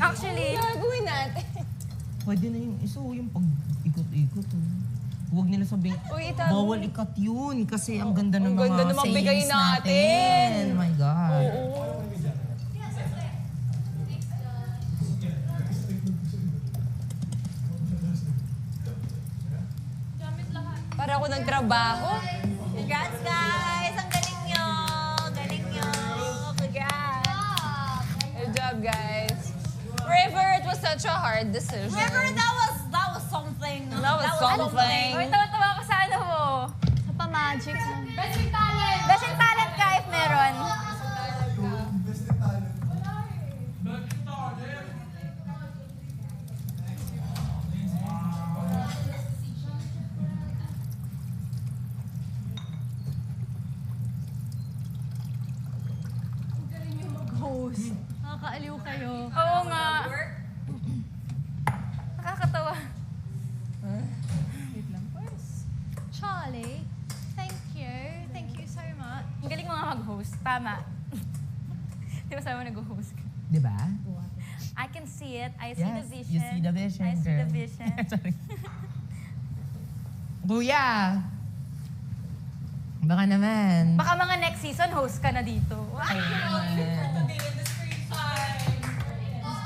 Actually, gagawin natin. Pwede na yung iso, yung pag-ikot-ikot. Huwag nila sabihin, Uy, itago. bawal ikat yun kasi ang ganda ng Ang ganda mga ng magbigay sayings natin. natin. My God. Para ako ng trabaho. congrats guys! Ang galing nyo! Galing nyo! Congrats! Good job, guys. River, it was such a hard decision. River, that was something. That was something. Uy, tawa-tawa ka sa ano mo. Sa pa-magic. Best in talent! Best in talent ka if meron. Host. Nakakaaliw kayo. Oo nga. Nakakatawa. Wait lang, boys. Charlie, thank you. Thank you so much. Ang galing mo nga mag-host. Tama. Di ba sabi mo nag-host ka? Di ba? I can see it. I see the Yes, vision. you see the vision, I see the girl. vision. Sorry. Kuya! Baka naman. Baka mga next season, host ka na dito.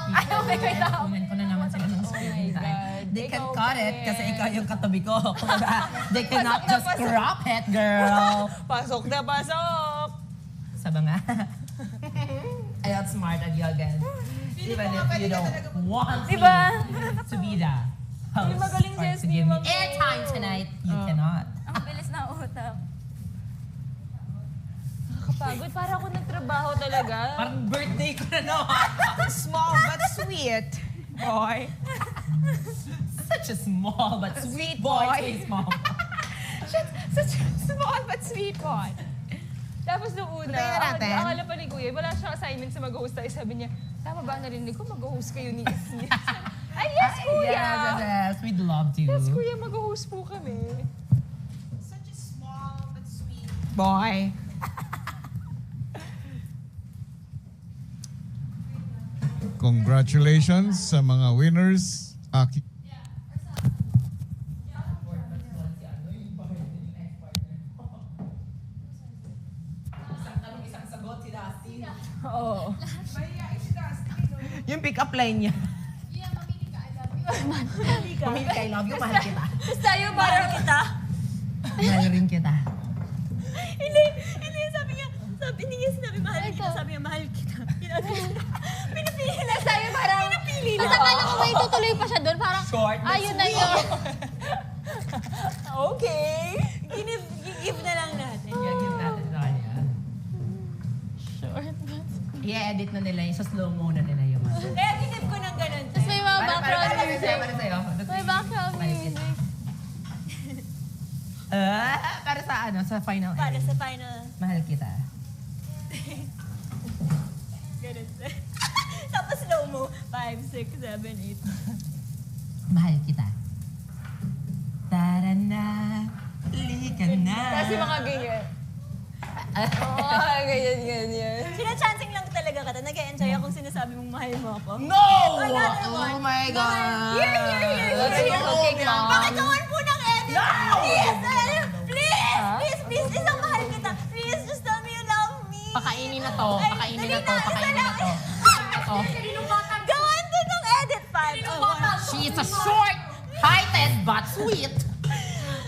Ayaw, may tao. Kunin ko na naman sila ng screen time. God. They can Ikaw cut pa it rin. kasi ikaw yung katabi ko. Kumbaga, they cannot Pasok na just pasok. crop it, girl. Pasok na pasok! Sabi nga. I outsmarted you again. Even if you don't want Diba? me to be the host Hindi magaling or Jess, to hindi give me magaling. airtime tonight, you cannot. Ang bilis na utak. Nakakapagod. Para ako nagtrabaho talaga. Parang birthday ko na no. Small but sweet. Boy. Such a small but sweet boy. Sweet small. Such a small but sweet boy. Tapos nung una, Patayin na natin. akala pa ni Kuya, wala siyang assignment sa mag-host tayo. Sabi niya, tama ba narinig ko mag-host kayo ni Izzy? Ay, yes, Kuya! Yes, we'd love to. Yes, Kuya, mag-host po kami. Such a small but sweet Boy. Congratulations sa mga winners. Isang sagot si Dusty. Oo. Yung pick-up line niya. Mamili ka, I love you, mahal kita. Tapos tayo parang kita. Mahal rin kita. Hindi, sabi niya, sinabi mahal kita, sabi niya mahal kita. Pinipili na sa'yo parang, pinipili na. Basta kala ko ba itutuloy pa siya doon? Parang, Short but ayun na yun. Okay. Give na lang natin. Give natin sa kanya. Short. I-edit na nila yung sa slow-mo na nila yung ano. Kaya ginip ko ng ganun. Tapos may mga background para music. sa'yo, para sa'yo. May background Mahal kita. music. Para sa ano, sa final Para end. sa final. Mahal kita. Ganun. Tapos slow mo. 5, 6, 7, 8. Mahal kita. Tara na, halika na. Kasi mga ganyan. Oo, ganyan. Sinachancing lang talaga kita. Nag-enjoy akong sinasabi mong mahal mo ako. No! Another Oh one. my God! Here. Okay, mom. Pakituan po ng edit. No! Please, isang mahal kita. Please, just tell me you love me. Pakainin na to, Ay, pakainin dali na to, isa pakainin lang. na to. Oh. Gawan din ng edit pad. She is a short, heighted, but sweet.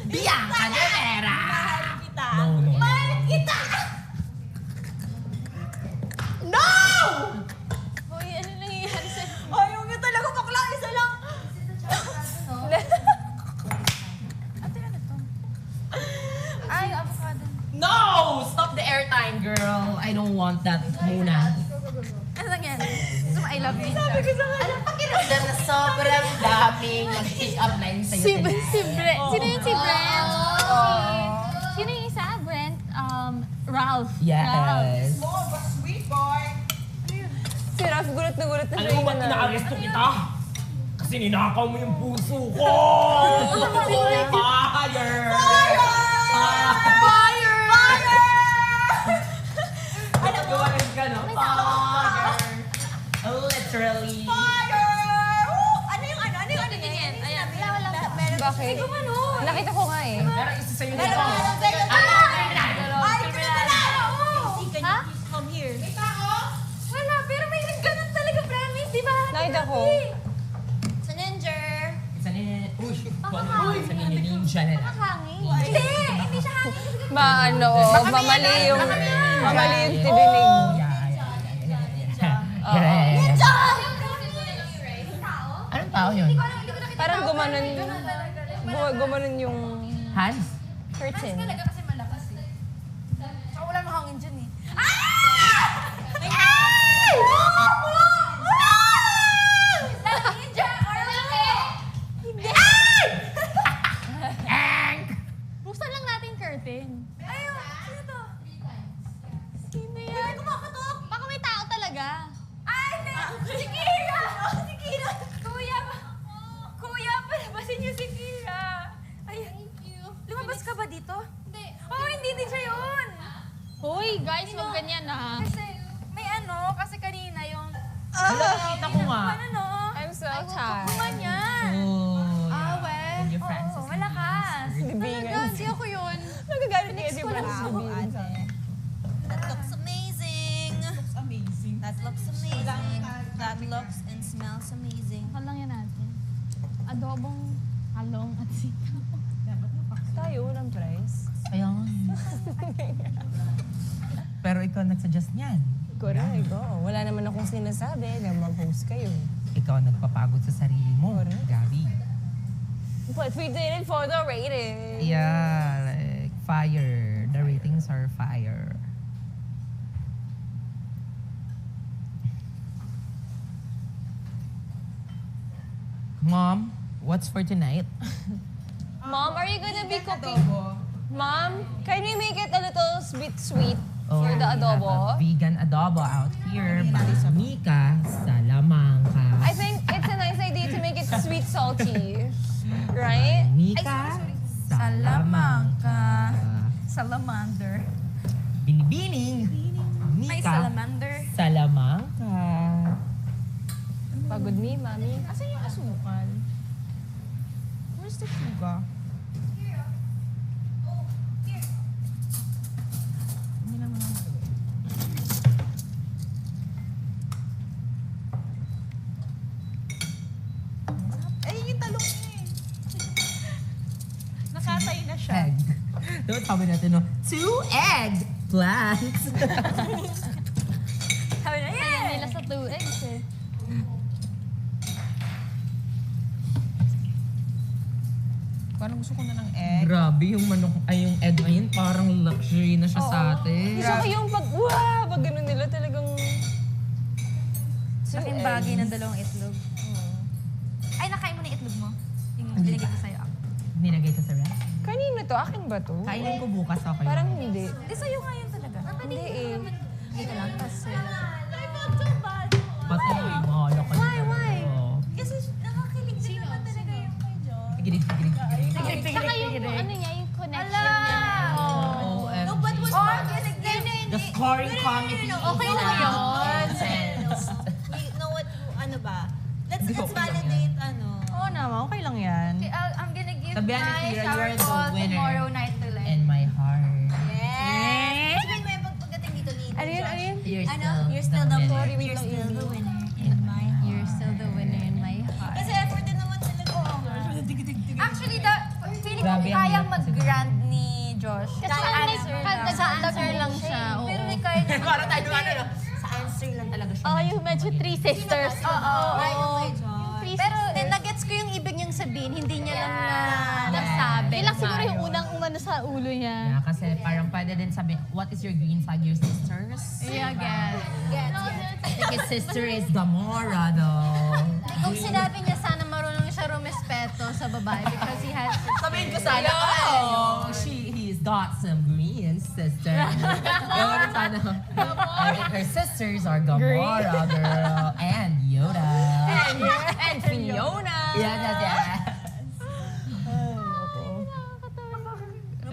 Bianca Rivera. Mahal kita. No, no. Mahal kita. No! Hoy, ano nangyayari sa'yo? Ayaw niyo talaga bakla. Isa lang. Ay, avocado. No! Stop the airtime, girl. I don't want that muna. Ano nangyari? Gusto mo, I love you. Sabi ko sa Anong pakiramdam na sobrang daming nag-pick-up line sa'yo Si, today? si Brent. Sino yun si Brent? Sino yung isa? Brent? Ralph. Ralph. Yes. Si Ralph, gulat na gulat na Alam siya. mo ba't inaaresto kita? Kasi ninakaw mo yung puso ko! Fire! Fire! Alam mo, gawain ka, no? Fire! A little literally. Fire! Ano yung ano? Ano yung ano? Ayan, ayan. Bakit? Nakita ko nga eh. Pero isa sa'yo na ito. Ay, kriminal! Can Ha? you come here? Wala, pero may ganun talaga, promise, di ba? Nakita ko. Sa ninja. Isa ni... Uy, isa ni ninja na lang. Hangin. Hindi siya hangin. Mamali yung tininig. Anong tao yun? Parang gumanon yung Hans? curtain. Kasi malakas eh. Saka wala namang hangin dyan eh. Ninja! Or hindi! Buksan lang natin curtain. Ayun! Sino to? Sino yan? Kumakatok! Baka may tao talaga. Ay, hindi! Si Kira! Si Kira! Kuya! Kuya, palabasin niyo si Kira! Ay, thank you. Lumabas ka ba dito? Hindi. Oh, hindi din siya yun! Hoy, guys, huwag ganyan ha. Kasi, may ano, kasi kanina yung... Nakita ko nga. Ano? I'm so tired. Kumanyan. Oh, Well, Kuya Francis. oo, malakas. Libingan. Hindi ako yun. Nagagalit ni Eddie ko lang Francis ako, libingan sa akin. That looks amazing. That looks amazing. That looks and smells amazing. Lang yan natin. Adobong halong at sitaw. Tayo, walang price. Ayun. Pero ikaw nagsuggest niyan. Correct. Oh. Wala naman akong sinasabi na mag-host kayo. Ikaw nagpapagod sa sarili mo. Correct. Gabi. But we did it for the rating. Yeah, like fire. The ratings are fire. Mom, what's for tonight? Mom, are you gonna be cooking? Mom, can we make it a little bit sweet for the we have adobo? a vegan adobo out here by Mika Salamanca. I think it's a nice idea to make it sweet salty. Right? Mika Salamanca. Salamander. Binibining. May Mika salamander. Salamanca. Pagod me, mami. Asan yung asukal? Where's the sugar? Hindi naman ako gawin. Ay, yung talong niya eh. Nakatay na siya. Egg. Dapat sabi natin, no? 2 egg plants. Sabi na, Ayan nila sa 2 eggs eh. Parang gusto ko na ng egg. Grabe, yung manok, ay yung egg ngayon, parang luxury na siya sa atin. Gusto ko yung pag ganun nila talagang... Laking bagay ng dalawang itlog. Ay, nakain mo na yung itlog mo. Yung binigay ko sa'yo. Nilagay ko sa ref. Kanino to? Akin ba to? Kainin ko bukas ako. Parang hindi. Di sa'yo nga yun talaga. Hindi eh. Dito lang, kasi... Pati mahalo ka na. Why? Kasi nakakilig din naman talaga yung kay John. Girig. Saka yung ano niya, yung connection niya. OMG. No, but was The scoring committee. Okay lang yun. Wait, know what, ano ba? Let's validate, ano. Oo naman, okay lang yan. Okay, I'm gonna give Sabihan ni my Kira, shower you're the call winner. tomorrow night to like. In my heart. Yes! Sabihin mo yung pagdating dito ni Ano yun, ano yun? You're still the winner. winner. You're still the winner in my heart. You're still the winner in my heart. Kasi effort din naman sila ko. Actually, feeling ko Grabe ang kayang hirap kasi. mag-grand ni Josh. Kasi answer lang siya. Pero ni Kyle naman. Parang tayo ano, sa answer lang talaga siya. Oh, yung medyo three sisters. Oo. Pero nagets ko yung ibig niyang sabihin, hindi niya lang na nasabi. Yun lang siguro yung unang umano sa ulo niya. Yeah, kasi parang pwede din sabi, what is your green flag, your sisters? Yeah, guess. I think his sister is Gamora, though. Kung sinabi niya sana marunong siya rumispeto sa babae because he has... Sabihin ko sana, oh, he's got some green sister. Yung sana, I think her sisters are Gamora, girl, and Yoda. And Fiona! Yeah.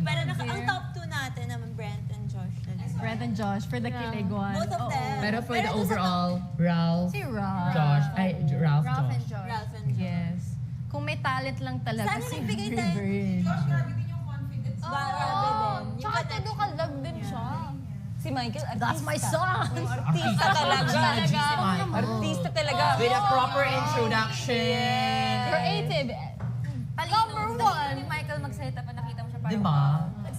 pero ang top 2 natin naman, Brent and Josh. Brent and Josh for the kilig one. Both of them. Pero for the overall, Ralph, Si Ralph. Josh, Ralph, Ralph and Josh. Josh. Ralph and Josh. Yes. Kung may talent lang talaga Sana si nagbigay tayo. Bridge. Grabe din. Tsaka edukalag din siya. Si Michael, artista. That's my son! Artista talaga. Artista talaga. With a proper introduction. Creative. Number one. Ni Michael magsalita pa nakita mo siya parang. Diba?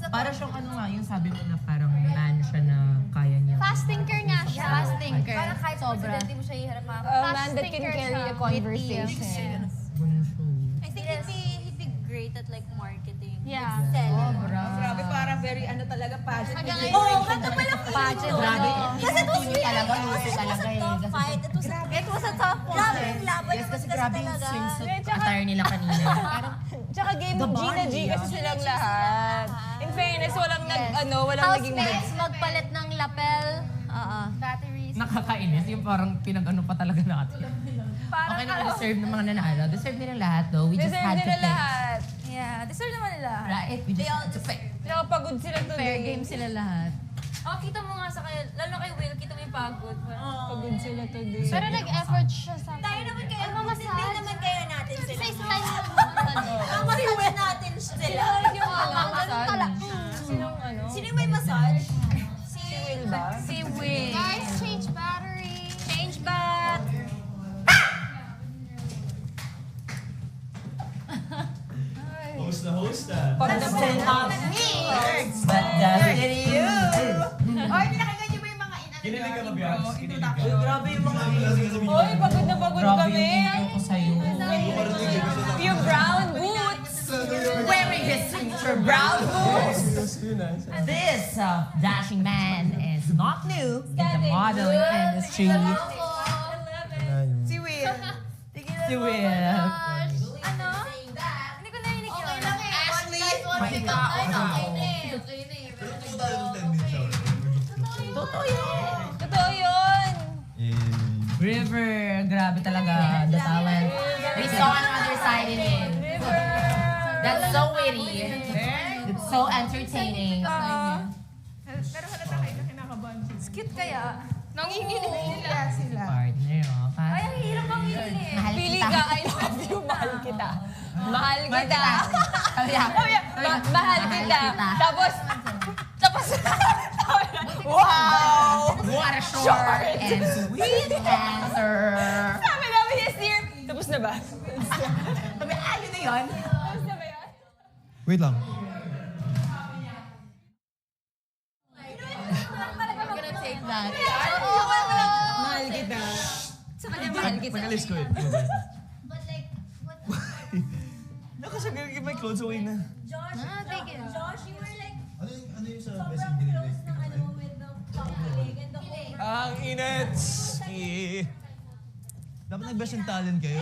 Para siyang ano nga, yung sabi mo na parang man siya na kaya niya. Fast thinker nga siya. Fast thinker. Parang kahit Sobra. presidente mo siya iharap mga. A man that can carry a conversation. Ganun siya. I think he'd be great at like marketing. Yeah. Selling. Grabe, parang very ano talaga, passion. Hanggang Oo, ngayon. hanggang pala Pageant. Grabe. Kasi it was Hindi really, talaga, it was lusi talaga eh. a tough Kasi- fight. It was a tough fight. Grabe yung laban. Yes, naman kasi grabe yung talaga. swimsuit attire nila kanina. Tsaka game The G na G body, kasi silang lahat. In fairness, walang walang naging Housemates, magpalit ng lapel. Batteries. Nakakainis. Yung parang pinag-ano pa talaga natin. Okay na deserve ng mga nanalo. Deserve nila lahat though. We just Deserve had to nila pick. lahat. Yeah, deserve naman nila. Right? We just had to pick. Nakapagod sila today. Fair game sila lahat. Oh, kita mo nga sa kanya, lalo kay Will, kita mo yung pagod. Pagod sila today. Pero nag-effort siya sa... Tayo naman kayo, Ano, mamasindi massage? naman kayo natin sila. Sa style naman. Ang massage natin sila. Yung Ganun pala. Sinong ano? Sino yung may massage? Si Will ba? Si Will. Guys, change battery. Change back. Host na host ah. Question of me. But does it you? Oy, pinakinggan niyo ba yung mga Kinilig ka ba, Bianx? Kinilig ka? Grabe yung mga Oy, pagod na pagod Grabe kami. yung intro ko sa'yo. Yung brown boots. Wearing his signature brown boots. This dashing man is not new in the modeling industry. Si Will. Si Will. Ano? Hindi ko narinig yun. Ashley. Totoo yun. Totoo yun. River, grabe talaga, the talent. We saw another side in him. That's so witty. It's so entertaining. Pero halata kayo na kinakabahan. Cute kaya. Nanginginig sila. Sila. Partner, oh. Ay, ang hirap ang hili. Mahal Pili kita. ka, I love you, mahal kita. Mahal kita. Oh, yeah. Mahal kita. Tapos, wow! What a short and sweet answer. Sabi namin, yes dear. Tapos na ba? Sabi, yun na yun. Tapos na ba yan? Wait lang. I'm gonna take that. Mahal kita. Sa kanya mahal kita. Pag-alis ko eh. But like, what... Nakasagay may clothes away na. Josh, take it. Josh, you were like Ano yung sa sobrang basic close dinilig? ng ano with the kilig and the whole. Ang init! Dapat nag-best in talent kayo.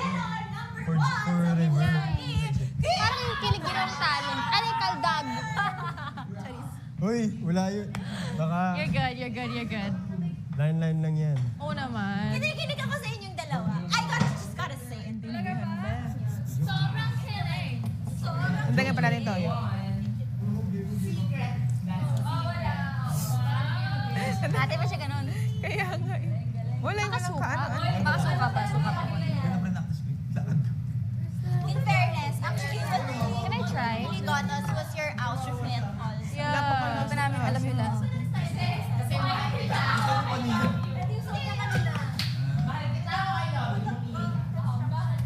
For River. Parang yung kilig yun ang talent. Ano yung kaldag? Hoy, wala yun. Baka You're good, you're good, you're good. line-line lang yan. Oo naman. Kinikilig ako sa inyong dalawa. Just gotta say it. Sobrang kilig. Antagan pa natin Toyo. Ate ba siya ganun? Kaya nga eh. Wala yung walang kaano. Baka suka pa. Kaya na practice ko. Lakad ko. In fairness, actually what Can I try? really got us was your outfit also. Wala pa pa Hindi namin alam yun lang.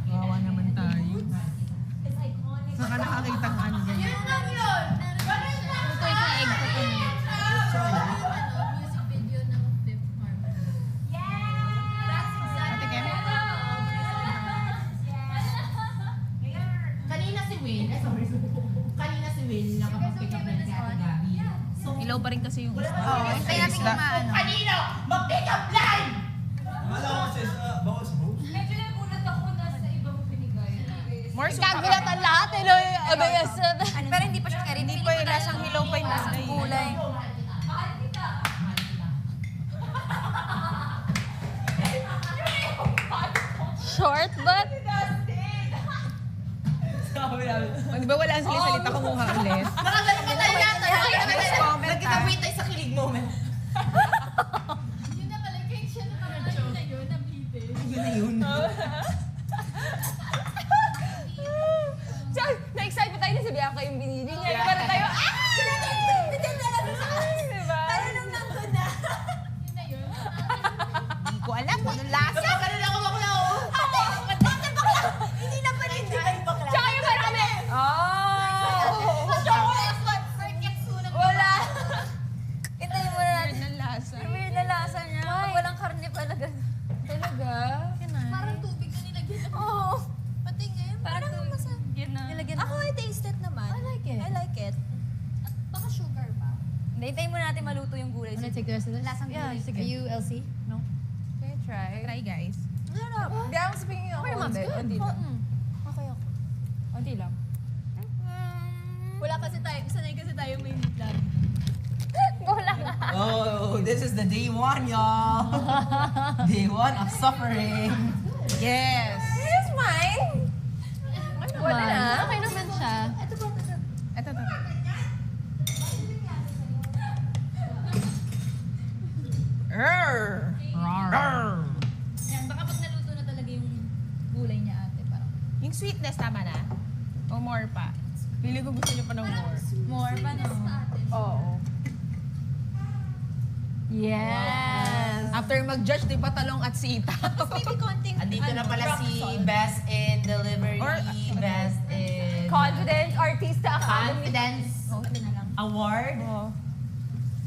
Wawa naman tayo. Saka nakakita ng ano ganyan. Lutoy ko yung egg ko po niya. Ate Kem? Kanina si Will, kanina si Will, nakapag-pick up na si Ate Gabi. So, Ilaw pa rin kasi yung... Oo. Kaya natin kumaano. kanino, mag-pick up line! Wala ko sis, bawal sa host. More suka pa. Kagulatan lahat, eh, no? ABS. Pero hindi pa siya carry. Hindi pa yung lasang hilaw pa yung nasa eh. Kulay. Short but... Di ba wala ang salita kumuha ulit? Nakagaling ka tayo natin. Next comment Nagkita ah. wait tayo sa kilig moment. Yun na pala, cake I take the rest of this? Lasang yeah, gulay. sige. Are you Elsie? No? Can you try? Try, guys. Hindi ako sabihin yung Okay, Mom's good. Unti lang. Okay ako. Unti lang. Wala kasi tayo, sanay kasi tayo may meat lang. Wala nga. Oh, this is the day one, y'all. Day one of suffering. Yes. This is mine. Wala na. Okay naman siya. Ito. Yan, baka pag naluto na talaga yung gulay niya ate, parang Yung sweetness, tama na? O more pa? Pili ko gusto niyo pa ng more. more pa no. Oo. Yes! After mag-judge, di ba talong at sita? Maybe konting Andito na pala si Best in Delivery, Best in Confident Artista Academy. Confidence Award. Oh.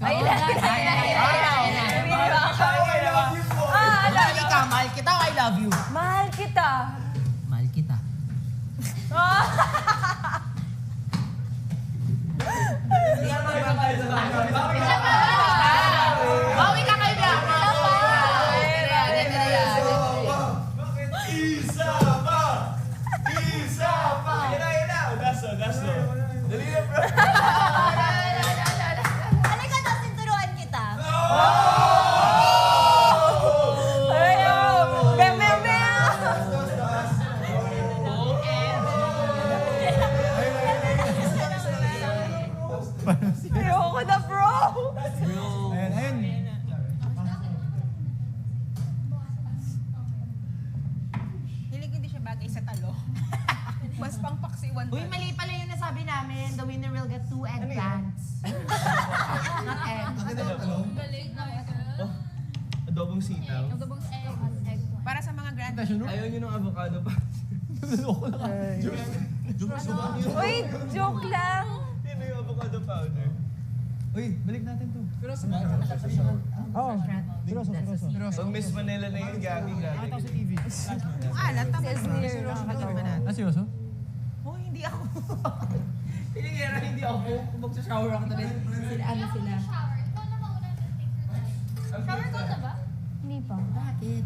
Ayun na, mahal kita, I love you. Mahal kita. Mahal kita. Bawi na kayo na. Halika daw, sinturuan kita. Ayaw! Bem, bem, bem! Ayoko na, bro! Ayun. Hilig hindi siya bagay sa talo. Mas pangpaksiwan Uy, mali pala yung nasabi namin. The winner will get 2 eggplants. Not egg. Adobong sitaw. Para sa mga grand. Ayaw nyo ng avocado pa. Uy, joke lang! Sino yung avocado powder? Uy, balik natin to. Oo. Pag Miss Manila na yun, gagi. Alat, tapos nakakatawa na. Ah, seryoso? Oh, hindi ako. Pinigera, hindi ako. Kung magsashower ako talaga. Ano sila? Shower ko na ba? Hindi pa. Bakit?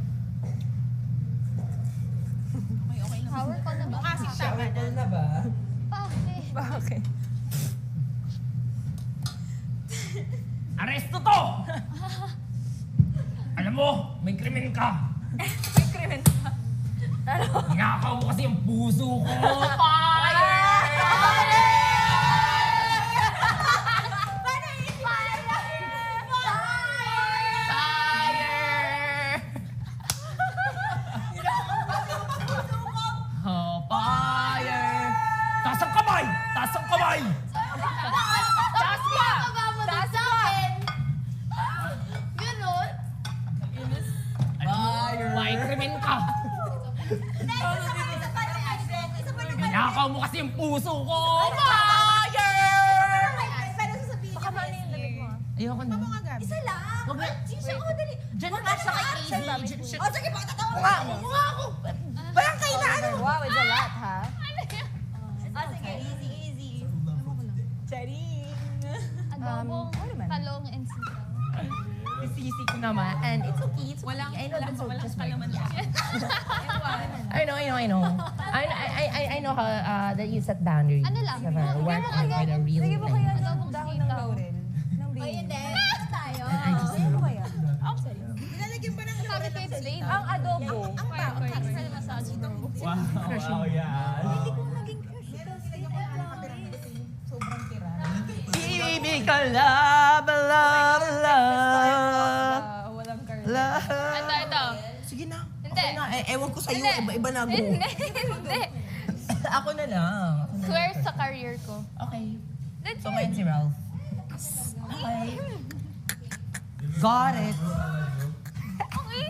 Okay lang. Shower ko na ba? Kasi tama na. na ba? Bakit? Bakit? Aresto to! Alam mo, may krimen ka. May krimen pa. Hinakaw mo kasi yung puso ko. Fire! Fire! Oh, fire! Taas ang kamay! Taas ang kamay! Taas ka! Taas ka! Ganon? Fire! May krimen ka. Hinakaw mo kasi yung puso ko. Fire! Pero sasabihin niya, Ayoko na. isa lang. Siya, oh, dali. Diyan na nga siya kay Easy. Oh, sige, pakatatawa mo. Parang kailangan. Wow, it's a lot, ha? Oh, sige, easy, easy. Charing! Adobong ano man? talong and sitaw. Sisi ko naman. And it's okay. It's okay. I know that's just my I know. I know how that you set boundaries. Ano lang? Never work with a real Sige ba kaya thing. adobong dahon ng laurel? Ng Oh, yun din. Tayo. I just Ano know. kaya? Nilalagyan ba ng Sabi ko it's baby. Ang adobo. Ang tao. Massage room. Wow, yeah. Ibig ka love, love, love. Walang curly. Ito. Sige na. Hindi. Okay na. Ewan ko sa'yo. Hindi. Iba-iba na ako. Hindi. Ako na lang. Swear sa career ko. Okay. That's So, ngayon si Ralph. Okay. Got it. Okay.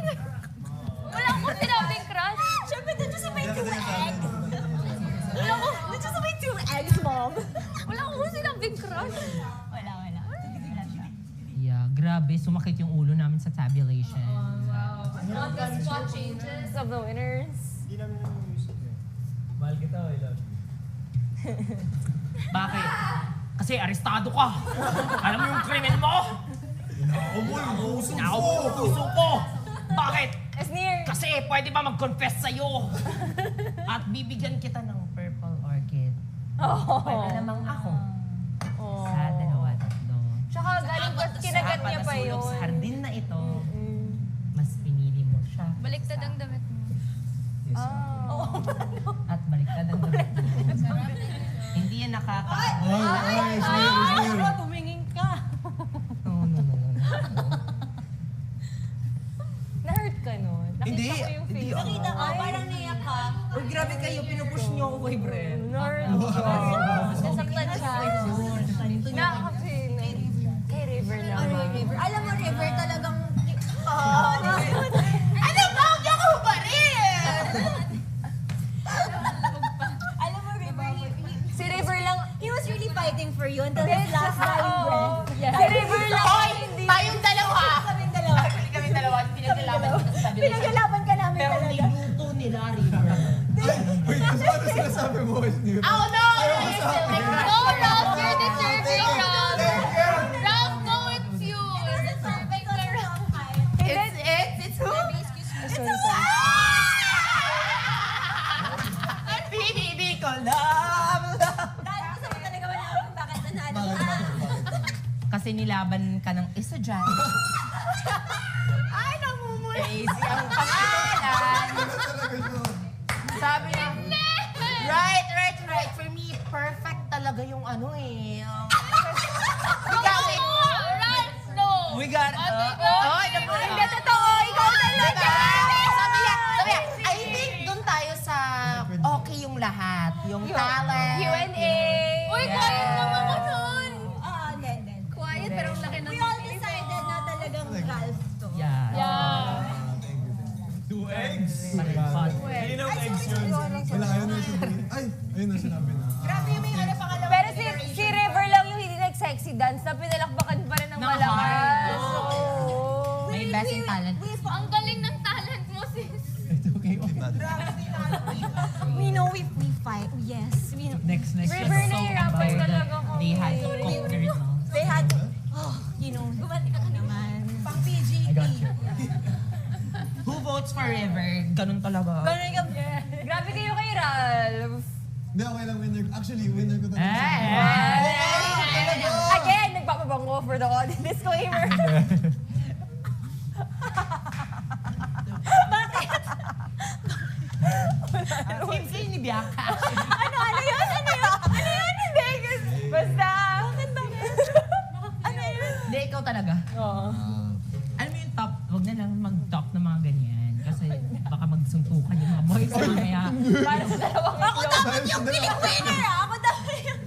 Wala akong sinabing crush. Siyempre, doon siya sa may 2 eggs. Doon siya sa may 2 eggs, mom. Wala akong sinabing crush. Wala. Yeah, grabe. Sumakit yung ulo namin sa tabulation. On the spot changes of the winners. Mahal kita, I love you. Bakit? Kasi arestado ka. Alam mo yung krimen mo? Puso ko! Bakit? Sneer. Kasi pwede ba mag-confess sa'yo? At bibigyan kita ng purple orchid. Pwede namang ako. Sa dalawa, tatlo. Tsaka galing pa, kinagat niya pa Sa yun. hardin na ito, mas pinili mo siya. Baliktad ang damit mo. At baliktad ang damit mo. Hindi yan Tumingin ka. No. Na-hurt ka nun. Hindi. Nakita ko yung Hindi face. ako. Nakita ko, parang naiyak ka. Uy, grabe kayo, pinupush niyo ako kay Bren. Na-hurt Nasaktan siya. Na-feel. Kay River naman. River. Alam mo, River talagang... Ano ba? Huwag ako ba rin? Alam mo, River, Si River lang. he was really fighting for you until his last dying breath. Si River lang. Hindi. Tayong dalawa! Kaming dalawa. Kami dalawa, pinaglalaban ko sa sabi nila. Pinaglalaban ka namin Pero talaga. niluto nila, River. Wait, ano sinasabi mo? Oh no! No, Ralph, you're deserving, Ralph. Ralph, no, it's you. You're deserving ka, Ralph. It's who? Hindi ko alam. Dahil gusto mo talaga malaman kung bakit nanalo ka. Kasi nilaban ka ng isa dyan. Ay, namumula. Crazy ang pangalan. Sabi niya, right. For me, perfect talaga yung ano eh. Ralph, no. We got, Hindi, totoo. Ikaw talaga. Sabi niya, I think doon tayo sa okay yung lahat. Yung talent. Q&A. Uy, quiet naman ako nun. Hindi. Quiet, pero ang laki ng We all decided na talagang Ralph to. Yeah. Two eggs. Hot. Kaninang eggs yun? Wala, ayun na sinabi. Ay, ayun na sinabi na. Grabe yung may ano pangalawa. Pero si River lang yung hindi nag-sexy dance na pinalakbakan pa rin ng Ng malakas. heart. Oo. May best in talent. Ang galing ng talent mo, sis. It's okay. We know we fight. Yes. We know. Next. River, nahihirapan talaga kami. They had conquered, no? They had, gumanti ka naman. Pang PGP. Who votes for River? Ganun talaga. Ganun ka. Grabe kayo kay Ralph. Hindi, okay lang winner. Actually, winner ko talaga. Again, nagpapabango for the audience. Disclaimer. Same ni Bianca. Ano yun? Hindi, basta. Ano yun? Hindi, ikaw talaga. Oo. Alam mo yung top, wag na lang mag-talk ng mga ganyan. Kasi baka magsuntukan yung mga boys. Kaya, Para sa dalawang Ako dapat yung piling winner ah! Ako dapat yung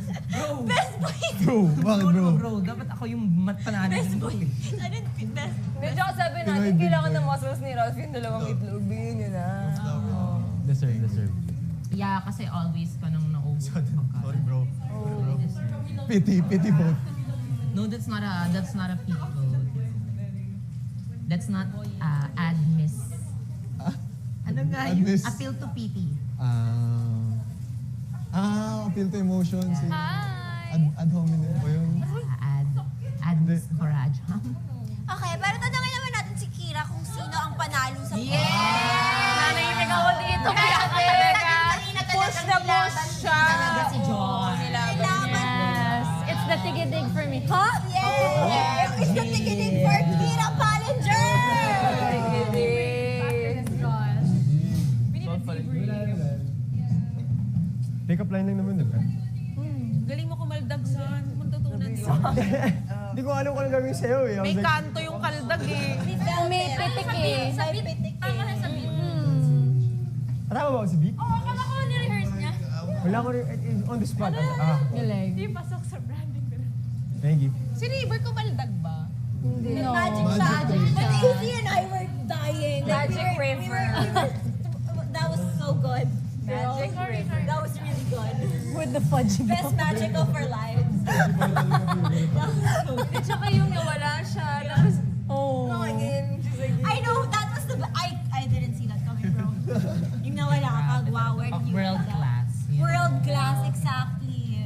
best boy. Bro, bakit bro? bro, dapat ako yung panalo. Best boy. Ano yung best? Hindi, tsaka sabi natin, kailangan ng muscles ni Ralph yung dalawang itlog. Bigyan nyo na. Deserve. Yeah, kasi always ka nang na-over. Sorry, bro. Pity vote. No, that's not a peak vote. That's not admiss. Ano nga yun? Admiss. Appeal to pity. Appeal to emotions. Hi. Ad hominem ba yun? Admiss courage. Okay, pero tanongin naman natin si Kira kung sino ang panalo sa Nanahimik ako dito. Kaya talaga. Push na push siya. Talaga si John. Yes. It's the tigidig for me. Huh? Yes! It's the ticketing for Kira Ballinger! Pick-up line lang naman, di ba? Galing mo kumaldag sa tutunan sa. Hindi ko alam kung anong gagawin sa'yo eh. I was May like, kanto yung kaldag eh. May pitik eh. May pitik Tama na sa beat. tama ba ako si Vic? Oo, akala ko ni-rehearse niya. Wala ko rin, on the spot. Galing. Hindi pasok sa branding ko na. Thank you. Si River kumaldag ba? Hindi. Magic siya. But Izzy and I were dying. Magic river. That was so good. Magic river. That was really good. With the fudge. Best magic of our lives. Tsaka yung nawala siya. Tapos, oh. I know, that was the... I didn't see that coming, bro. Yung nawala ka pag, wow, where did you World get that? class. Yeah. World class, exactly.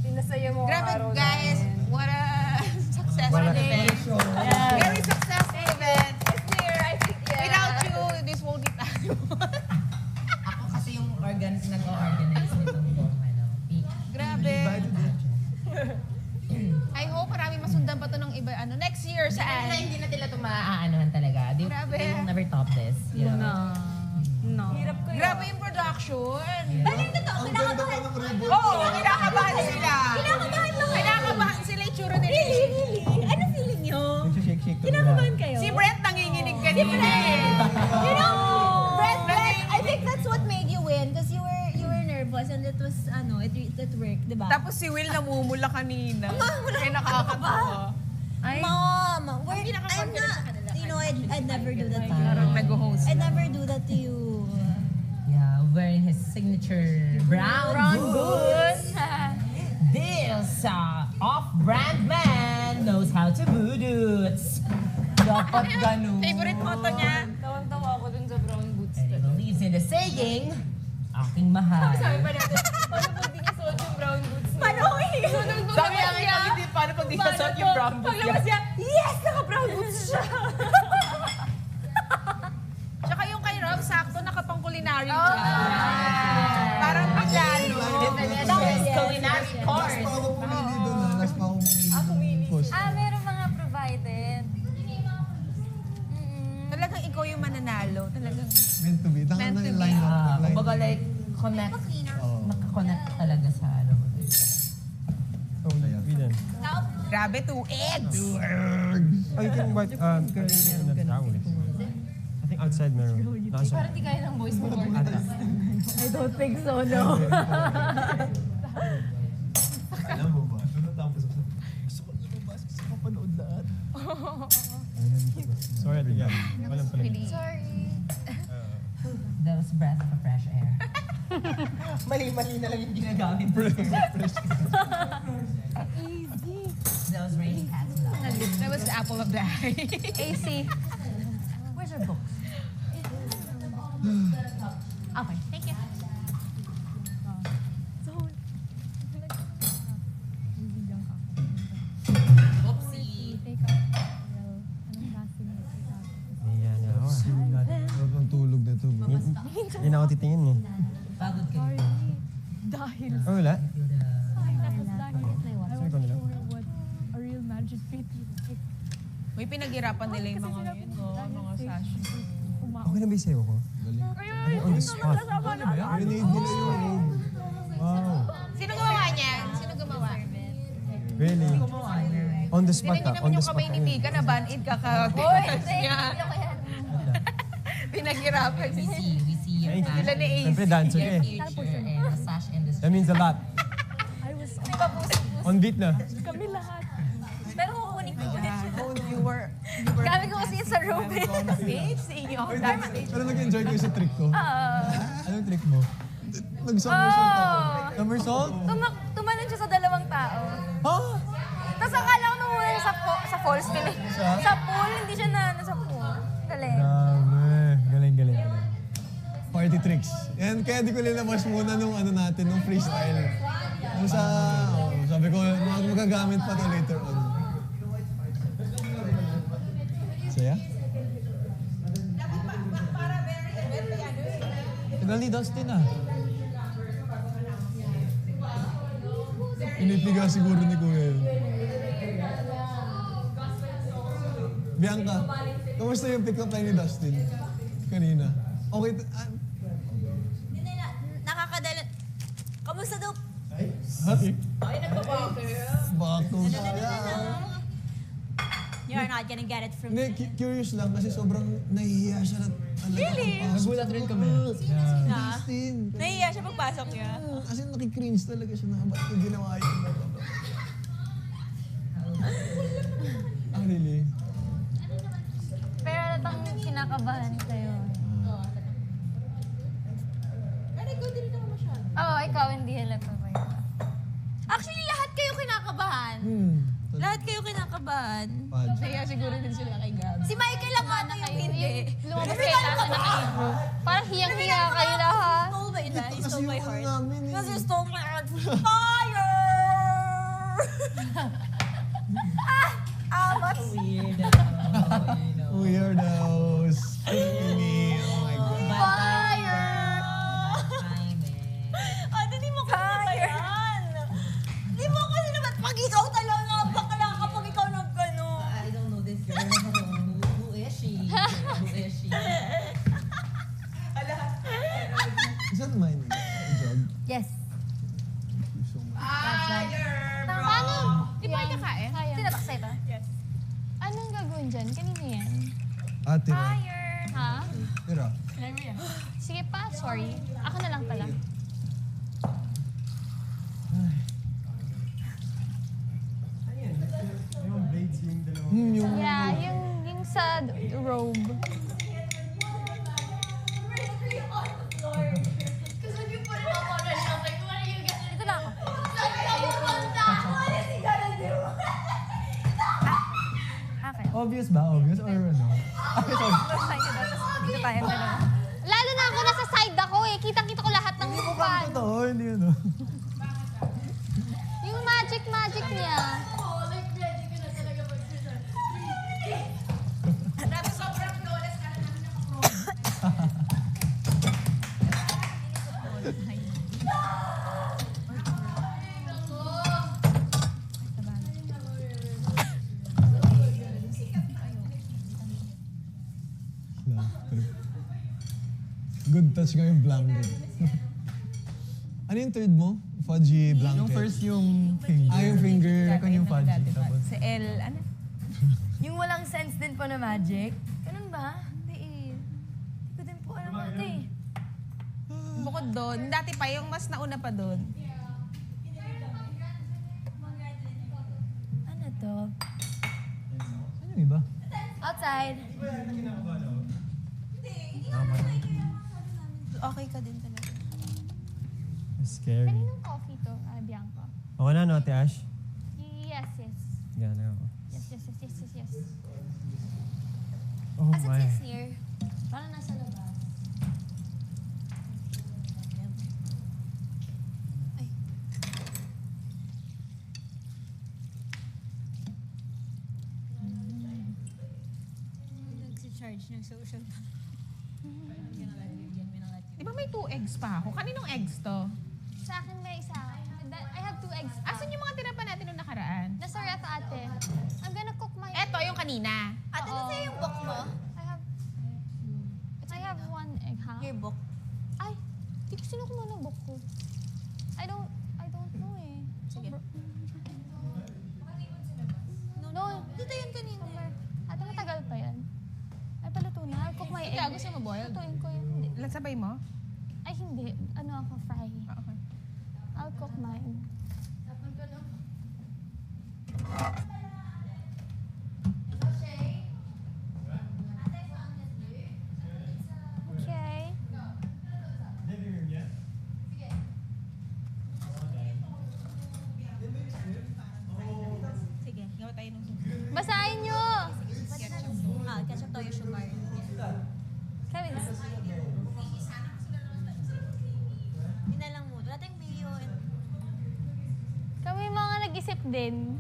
Pinasaya mo ang araw Grabe guys, namin. what a successful Wala day. ka. Yes. nag-organize nitong buong peak. Grabe. I hope marami masundan pa to ng iba. Next year, saan? Hindi na nila ito maaanohan talaga. They will never top this. You know? No. Grabe yung production. Pero yung totoo, Ang ganda pa ng ribbon. Oo, kinakabahan sila. Kinakabahan lang. Kinakabahan sila yung tsura nila. Really? Ano feeling nyo? Nagsishake-shake kami Kinakabahan kayo? Si Brent nanginginig kanina eh. You know, Brent, I think that's what made you win because you were nervous and it was, it worked, di ba? Tapos si Will namumula kanina. Kaya nakakatawa. Mom, I'm not, I'd never do that to you. Parang nag-host. I'd never do that to you. Yeah, wearing his signature brown boots. This off-brand man knows how to boots. Dapat ganun. Favorite motto niya. Tawang-tawa ako dun sa brown boots. And he believes in the saying, aking mahal. Sabi pa natin, paano pag di niya suot yung brown boots niya? Paano ko Sabi ang hindi, paano pag di kasot yung brown boots Paglabas niya, Yes! Naka-brown boots siya! Tsaka yung kay Rob, sakto nakapang-culinary siya. Parang bigano. Culinary Last course. pa ako pumili doon ha. Last pa ako pumili doon. Cost. Meron mga provided. Talagang ikaw yung mananalo. Talagang Meant to be. Tanga Meant na to yung be. line-up. Kumbaga like, nakakonnect talaga sa ano. Oh, we done. grabe, 2 eggs. Oh, you can wipe, you can that towel. I think outside meron. Nasa. parang di kaya ng boys mo. I don't think so, no. Alam mo ba? Ano tapos ako? Gusto ko lumabas. Gusto ko panood lahat. Sorry, Ate Gab. Walang pala. Sorry. That was breath of fresh air. Mali-mali na lang yung ginagamit. Easy. That was raining cats love. That was the apple of the eye. AC. Where's our books? Okay, thank you. Oopsie. Ayan, ako. Sarap ng tulog na ito, bro. Hindi na ako titingin eh. Pagod kayo. Oh, wala? Tapos Sabi ko nila. May pinaghirapan nila yung mga yun, no? Mga sash. Okay na ba yung sayo ko? Ay, on the spot. Grenade nila yun. Wow. Sino gumawa niyan? Sino gumawa? Really? On the spot Tingnan ka. niyo On naman the yung spot kamay ka. ni Mika na band-aid kakagulas niya. Pinaghirapan We niya. see your Thank you. Sila ni Ace. Siyempre, dancer ka your eh. future in the sash industry. That means a lot. On beat na. Pero kukunin ko ulit. You were Kami ko kasi sa room eh. backstage sa inyo. Backstage. Pero nag-enjoy kayo sa trick ko. Anong trick mo? Nag-somersault ako. Somersault? Tumalon siya sa dalawang tao. Huh? Tapos akala ko nung una sa falls kami. Sa pool, hindi siya sa pool. Galing. Grabe. Galing, galing, galing. Party tricks. Yan, kaya di ko nilabas muna nung nung freestyle. Nung sabi ko, magagamit pa to later on. Saya? Tagal ni Dustin ah. Inipiga siguro ni Kuya yun. Bianca, kamusta yung pick-up line ni Dustin? Kanina. Okay, Nakakadala. Kamusta daw? Ay, nagbabato. You're not gonna get it from Hindi, curious lang kasi sobrang nahihiya siya na Really? Nagulat rin kami. Dustin. Nahiya siya pagpasok niya. Kasi nakikringe talaga siya na ba't ko ginawa yun? Really? Pero natang kinakabahan sa'yo. Oo, ikaw hindi halata pa yun. Actually, lahat kayo kinakabahan. Lahat kayo kinakabahan. Kaya siguro din sila kay Gab. Si Michael lang ata yung hindi. Lumabas kayo lahat na naka-intro. Parang hiyang-hiya kayo lahat. Stole my life. He stole my heart. namin eh. Kasi stole my heart. Fire! Amas! Weirdos. Oh my God. Fire! Yes. So, Paano? Di ba kakain? Sino ba? Sa'yo ba? Anong gagawin dyan? Kanina yan? tira. Ha? Tira. Sige pa, sorry. Ako na lang pala. Yung blades yung dalawa. Yung... Yeah, yung sa robe. Dito lang ako. Okay. Obvious ba? Obvious or ano? Dito tayo dalawa. Lalo na ako, nasa side ako eh. Kitang-kita ko lahat ng upan. Totoo, hindi ano. Yung magic niya. Good touch nga yung blanket. Ano yung third mo? Fudgy blanket? Yung first yung finger. Yung finger. Second yung fudgy. Tapos, Sa L, ano? Yung walang sense din po na magic. Ganun ba? Hindi eh. Hindi ko din po alam ito eh. Bukod doon, dati pa yung mas nauna pa doon. Ano to? Ano yung iba? Outside. Okay ka din talaga. scary. Kaninong coffee to, Bianca? Ako na, no, Ate Ash? Yes, yes. Gana ako. Yes. Oh As it my. says here, parang nasa labas. Ay. Nag-charge ng social. Di ba may 2 eggs pa ako? Kaninong eggs to? Sa akin may isa. I have 2 eggs. Asan yung mga tira pa natin nung nakaraan? Nasa ref, ate. I'm gonna cook my... Eto, yung kanina. Ate, nasa yung book mo? I have 1 egg, ha? Your book. Ay, di ko sino kumuha ng book ko. I don't know eh. Sige. No. Dito yun kanina. Ate, matagal pa yan. Ay, paluto na. I'll cook my egg. Ikaw, gusto mo boiled? Lutuin ko yun. Hindi. Sabay mo? Ay, hindi. Ano ako, fry. Okay. I'll cook mine. Okay. Sige, gawa tayo ng Basahin nyo! ketchup toyo sugar. Kevin. Yun na lang mo. Wala tayong mayo. Kami mga nag-isip din.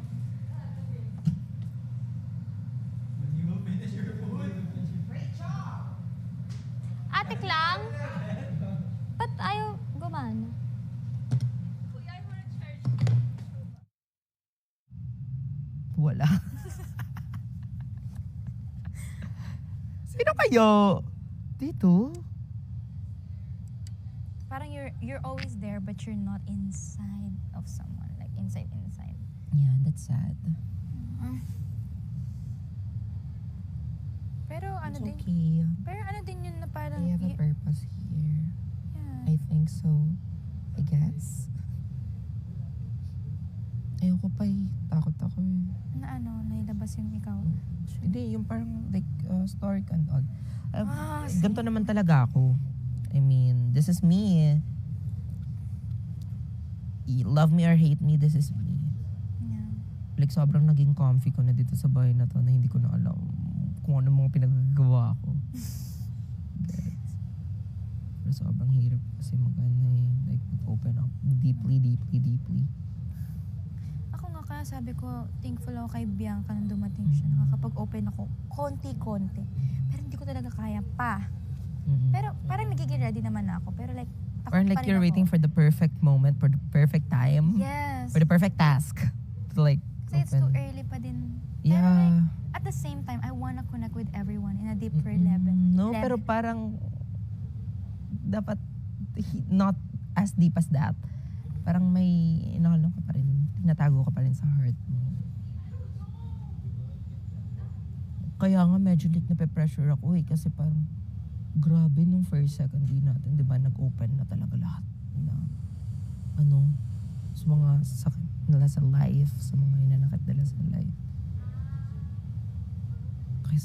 Atik lang? Ba't ayaw gumana? wala. Sino kayo? Dito? Parang you're always there but you're not inside of someone. Like inside. Yeah, that's sad. Pero ano It's din, okay. pero ano din yun na parang, I have a purpose here. yeah. I think so. I guess. Ayoko pa eh. Takot ako eh. Na ano, nailabas yung ikaw. Hindi, yung parang like story and all. sige. Ganito naman talaga ako. I mean, this is me. Love me or hate me, this is me. Yeah. Like, sobrang naging comfy ko na dito sa bahay na to na hindi ko na alam kung ano mga pinagagawa ko. Gets. Pero sobrang hirap kasi mag-ano eh. Like, open up deeply. Ako nga kaya sabi ko, thankful ako kay Bianca nang dumating siya. Nakakapag-open ako konti-konti. Pero hindi ko talaga kaya pa. Mhm. Pero parang nagiging ready naman ako. Pero like, takot Or pa like rin you're ako. waiting for the perfect moment, for the perfect time, Yes. for the perfect task to like Kasi it's too open. early pa din. Yeah. Pero like, at the same time, I wanna connect with everyone in a deeper level. No, pero parang dapat not as deep as that, parang may inaano ka pa rin, tinatago ka pa rin sa heart mo. Kaya nga medyo like nape-pressure ako kasi parang grabe nung first second day natin, di ba, nag-open na talaga lahat na sa mga sakit nila sa life, sa mga hinanakit nila sa life. Kaya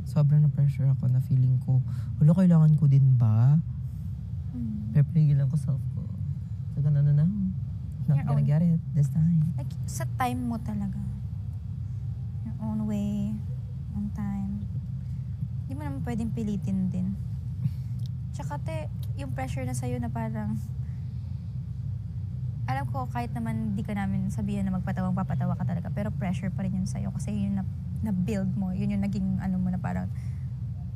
sobrang na-pressure ako na feeling ko, wala, kailangan ko din ba? Pero pinigilan ko self ko. So, ganun na. Not gonna get it this time. Like, sa time mo talaga. Your own way, on time. Hindi mo naman pwedeng pilitin din. Tsaka yung pressure na sa'yo na parang, alam ko kahit naman di ka namin sabihan na magpatawang papatawa ka talaga, pero pressure pa rin yun sa'yo kasi yun yung na-build mo. Yun yung naging mo na parang,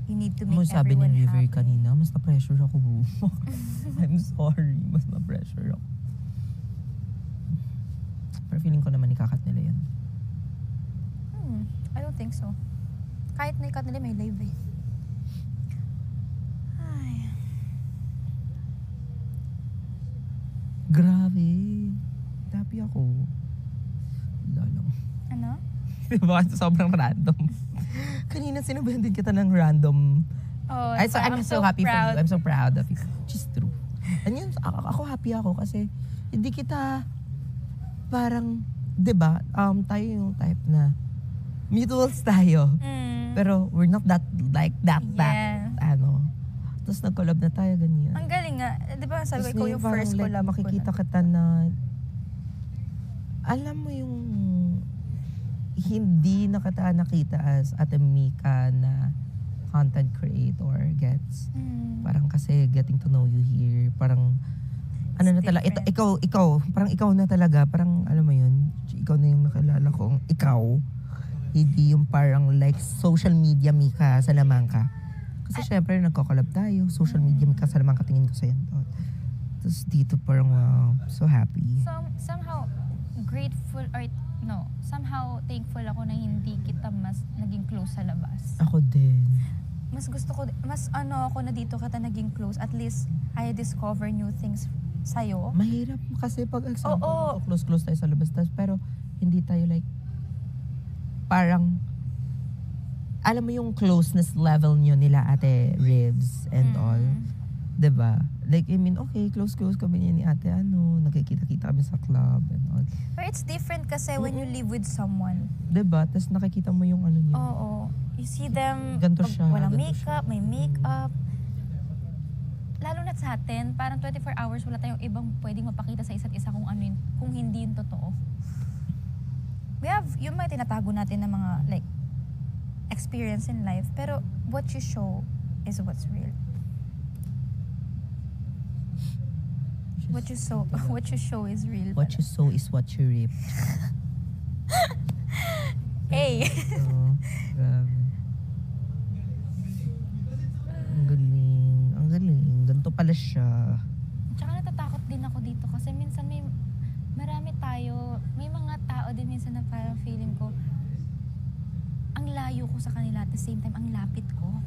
you need to make Sabi everyone ni River happy. kanina, mas na-pressure ako. I'm sorry, mas na-pressure ako. Pero feeling ko naman ikakat nila yan. I don't think so. Kahit na ikat nila may live eh. Ay. Grabe. Happy ako. Wala lang. Ano? Diba? Sobrang random. Kanina sinabihan din kita ng random. Oh, I'm so happy for you. I'm so proud of you. Which is true. And yun, ako happy ako kasi hindi kita parang, diba, tayo yung type na mutuals tayo. Pero we're not that, like, that, Tapos nag-collab na tayo, ganyan. Ang galing nga. Di ba sabi Tapos ko ngayon yung parang, first like, collab makikita ko na. kita na, alam mo yung, hindi na kita nakita as Ate Mika na content creator, gets? Parang kasi getting to know you here, parang, ano na talaga, ikaw, parang ikaw na talaga, parang, alam mo yun, ikaw na yung nakilala kong ikaw, hindi yung parang like social media Mika Salamangka. Kasi syempre nagko-collab tayo, social media Mika Salamangka, tingin ko sa'yo. Tapos dito parang wow, so happy. Somehow grateful or somehow thankful ako na hindi kita mas naging close sa labas. Ako din. Mas gusto ko, ako na dito kita naging close. At least, I discover new things sa'yo. Mahirap kasi pag example, Oo. close tayo sa labas, pero hindi tayo like, parang, alam mo yung closeness level nyo nila Ate Rivs and all. Diba? Like, I mean, okay, close kami niya ni ate, nagkikita-kita kami sa club and all. But it's different kasi when you live with someone. Diba? Tapos nakikita mo yung ano niya. Oo. You see them, Ganto pag siya, walang ganto makeup, may makeup. Lalo na sa atin, parang 24 hours wala tayong ibang pwedeng mapakita sa isa't isa kung ano yun, kung hindi yun totoo. We have, yung mga tinatago natin ng mga, like, experience in life, pero what you show is what's real. What you show is real. What you sow is what you reap. Hey! So, grabe. Ang galing. Ganito pala siya. Tsaka natatakot din ako dito kasi minsan may mga tao din minsan na parang feeling ko ang layo ko sa kanila at the same time ang lapit ko.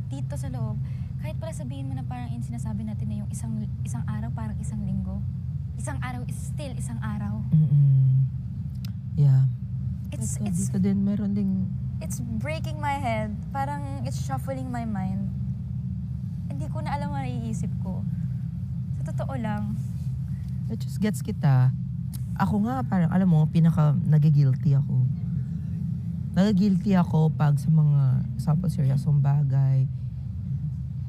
Dito sa loob, kahit pala sabihin mo na parang sinasabi natin na yung isang araw parang isang linggo. Isang araw is still isang araw. Yeah. It's Dito din, meron ding, it's breaking my head. Parang it's shuffling my mind. Hindi ko na alam ang naiisip ko. Sa totoo lang. it just gets kita. Ako nga, parang, alam mo, nagigilty ako. Nagigilty ako pag sa mga, example, seryosong bagay.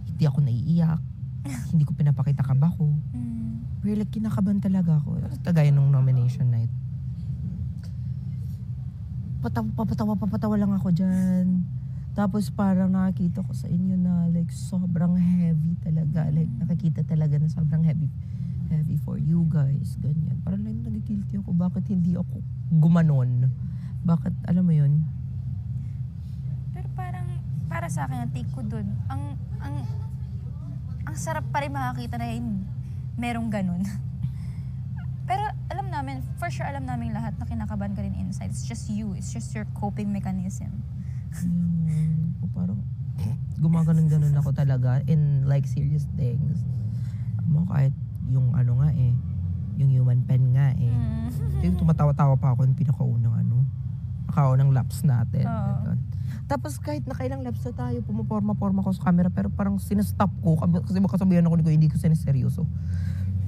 Hindi ako naiiyak. Hindi ko pinapakita kaba ko. Pero like, kinakaban talaga ako. Kagaya nung nomination night. Papatawa lang ako dyan. Tapos parang nakakita ko sa inyo na like sobrang heavy talaga. Like nakikita talaga na sobrang heavy for you guys. Ganyan. Parang like nagigilty ako. Bakit hindi ako gumanon? Bakit, alam mo yun? Pero parang, para sa akin, ang take ko dun, ang sarap pa rin makakita na merong ganun. Pero alam namin, for sure alam namin lahat na kinakabahan ka rin inside. It's just you. It's just your coping mechanism. Parang gumaganon-ganon ako talaga in like serious things. kahit yung ano nga yung human pen nga Yung tumatawa-tawa pa ako yung pinakaunang nakaunang laps natin. Oo. Ganun. Tapos kahit nakailang laps na tayo, pumaporma-porma ko sa camera, pero parang sinastop ko kasi makasabihan ako ni ko, hindi ko siniseryoso.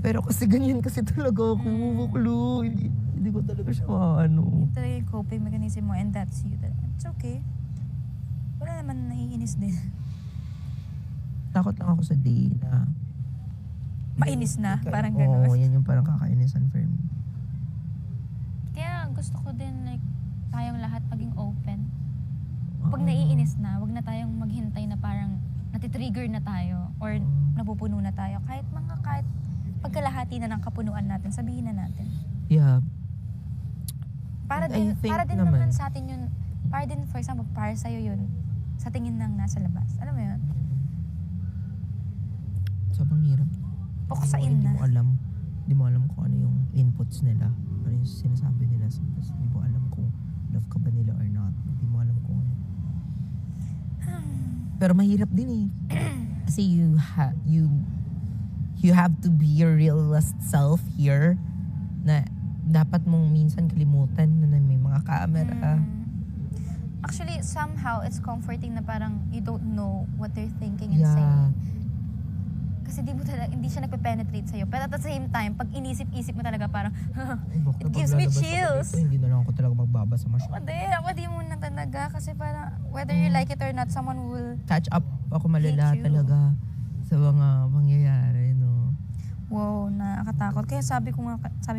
Pero kasi ganyan kasi talaga ako, Klo. Hindi ko talaga siya Yun talaga yung coping mechanism mo and that's you. It's okay. Wala naman naiinis din. Takot lang ako sa day na Mainis na, parang Oo, gano'n. yan yung parang kakainisan for me. Kaya gusto ko din like tayong lahat maging open. Pag naiinis na, wag na tayong maghintay na parang natitrigger na tayo or napupuno na tayo. Kahit pagkalahati na ng kapunuan natin, sabihin na natin. Yeah. Para And I din, think para din naman- naman sa atin yun, para din for example, para sa'yo yun, sa tingin ng nasa labas. Alam mo yun? Sobrang hirap. Puksain Hindi na. mo alam. Hindi mo alam kung ano yung inputs nila. Ano yung sinasabi nila. Tapos hindi mo alam kung love ka ba nila or not. Hindi mo alam kung ano. Pero mahirap din Kasi you have to be your realest self here na dapat mong minsan kalimutan na may mga camera. Actually, somehow, it's comforting na parang you don't know what they're thinking and Yeah. saying. Kasi hindi siya nagpe-penetrate sa'yo. Pero at the same time, pag inisip-isip mo talaga parang, Bakit it gives me paglalabas ako chills. dito, hindi na lang ako talaga magbabasa masyado. Ako di muna talaga. Kasi parang, whether you like it or not, someone will, Catch up ako malala Hate you. talaga sa mga pangyayari, no? wow, nakakatakot. Kaya sabi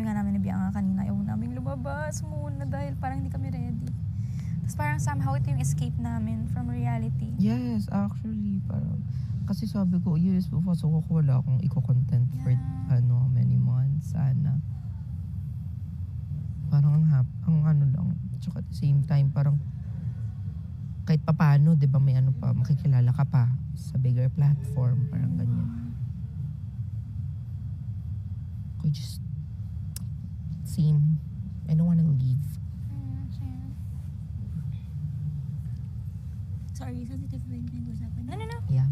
nga namin ni Bianca kanina, ayaw namin lumabas muna dahil parang hindi kami ready. Tapos parang somehow ito yung escape namin from reality. Yes, actually, parang, kasi sabi ko, years before, so wala akong i-content for, many months, sana. Parang ang ano lang, tsaka at the same time, parang, kahit papano, di ba, may makikilala ka pa sa bigger platform, parang ganyan. I just, I don't wanna leave. Sorry, sensitive ba yung pinag-usapan? No. Yeah.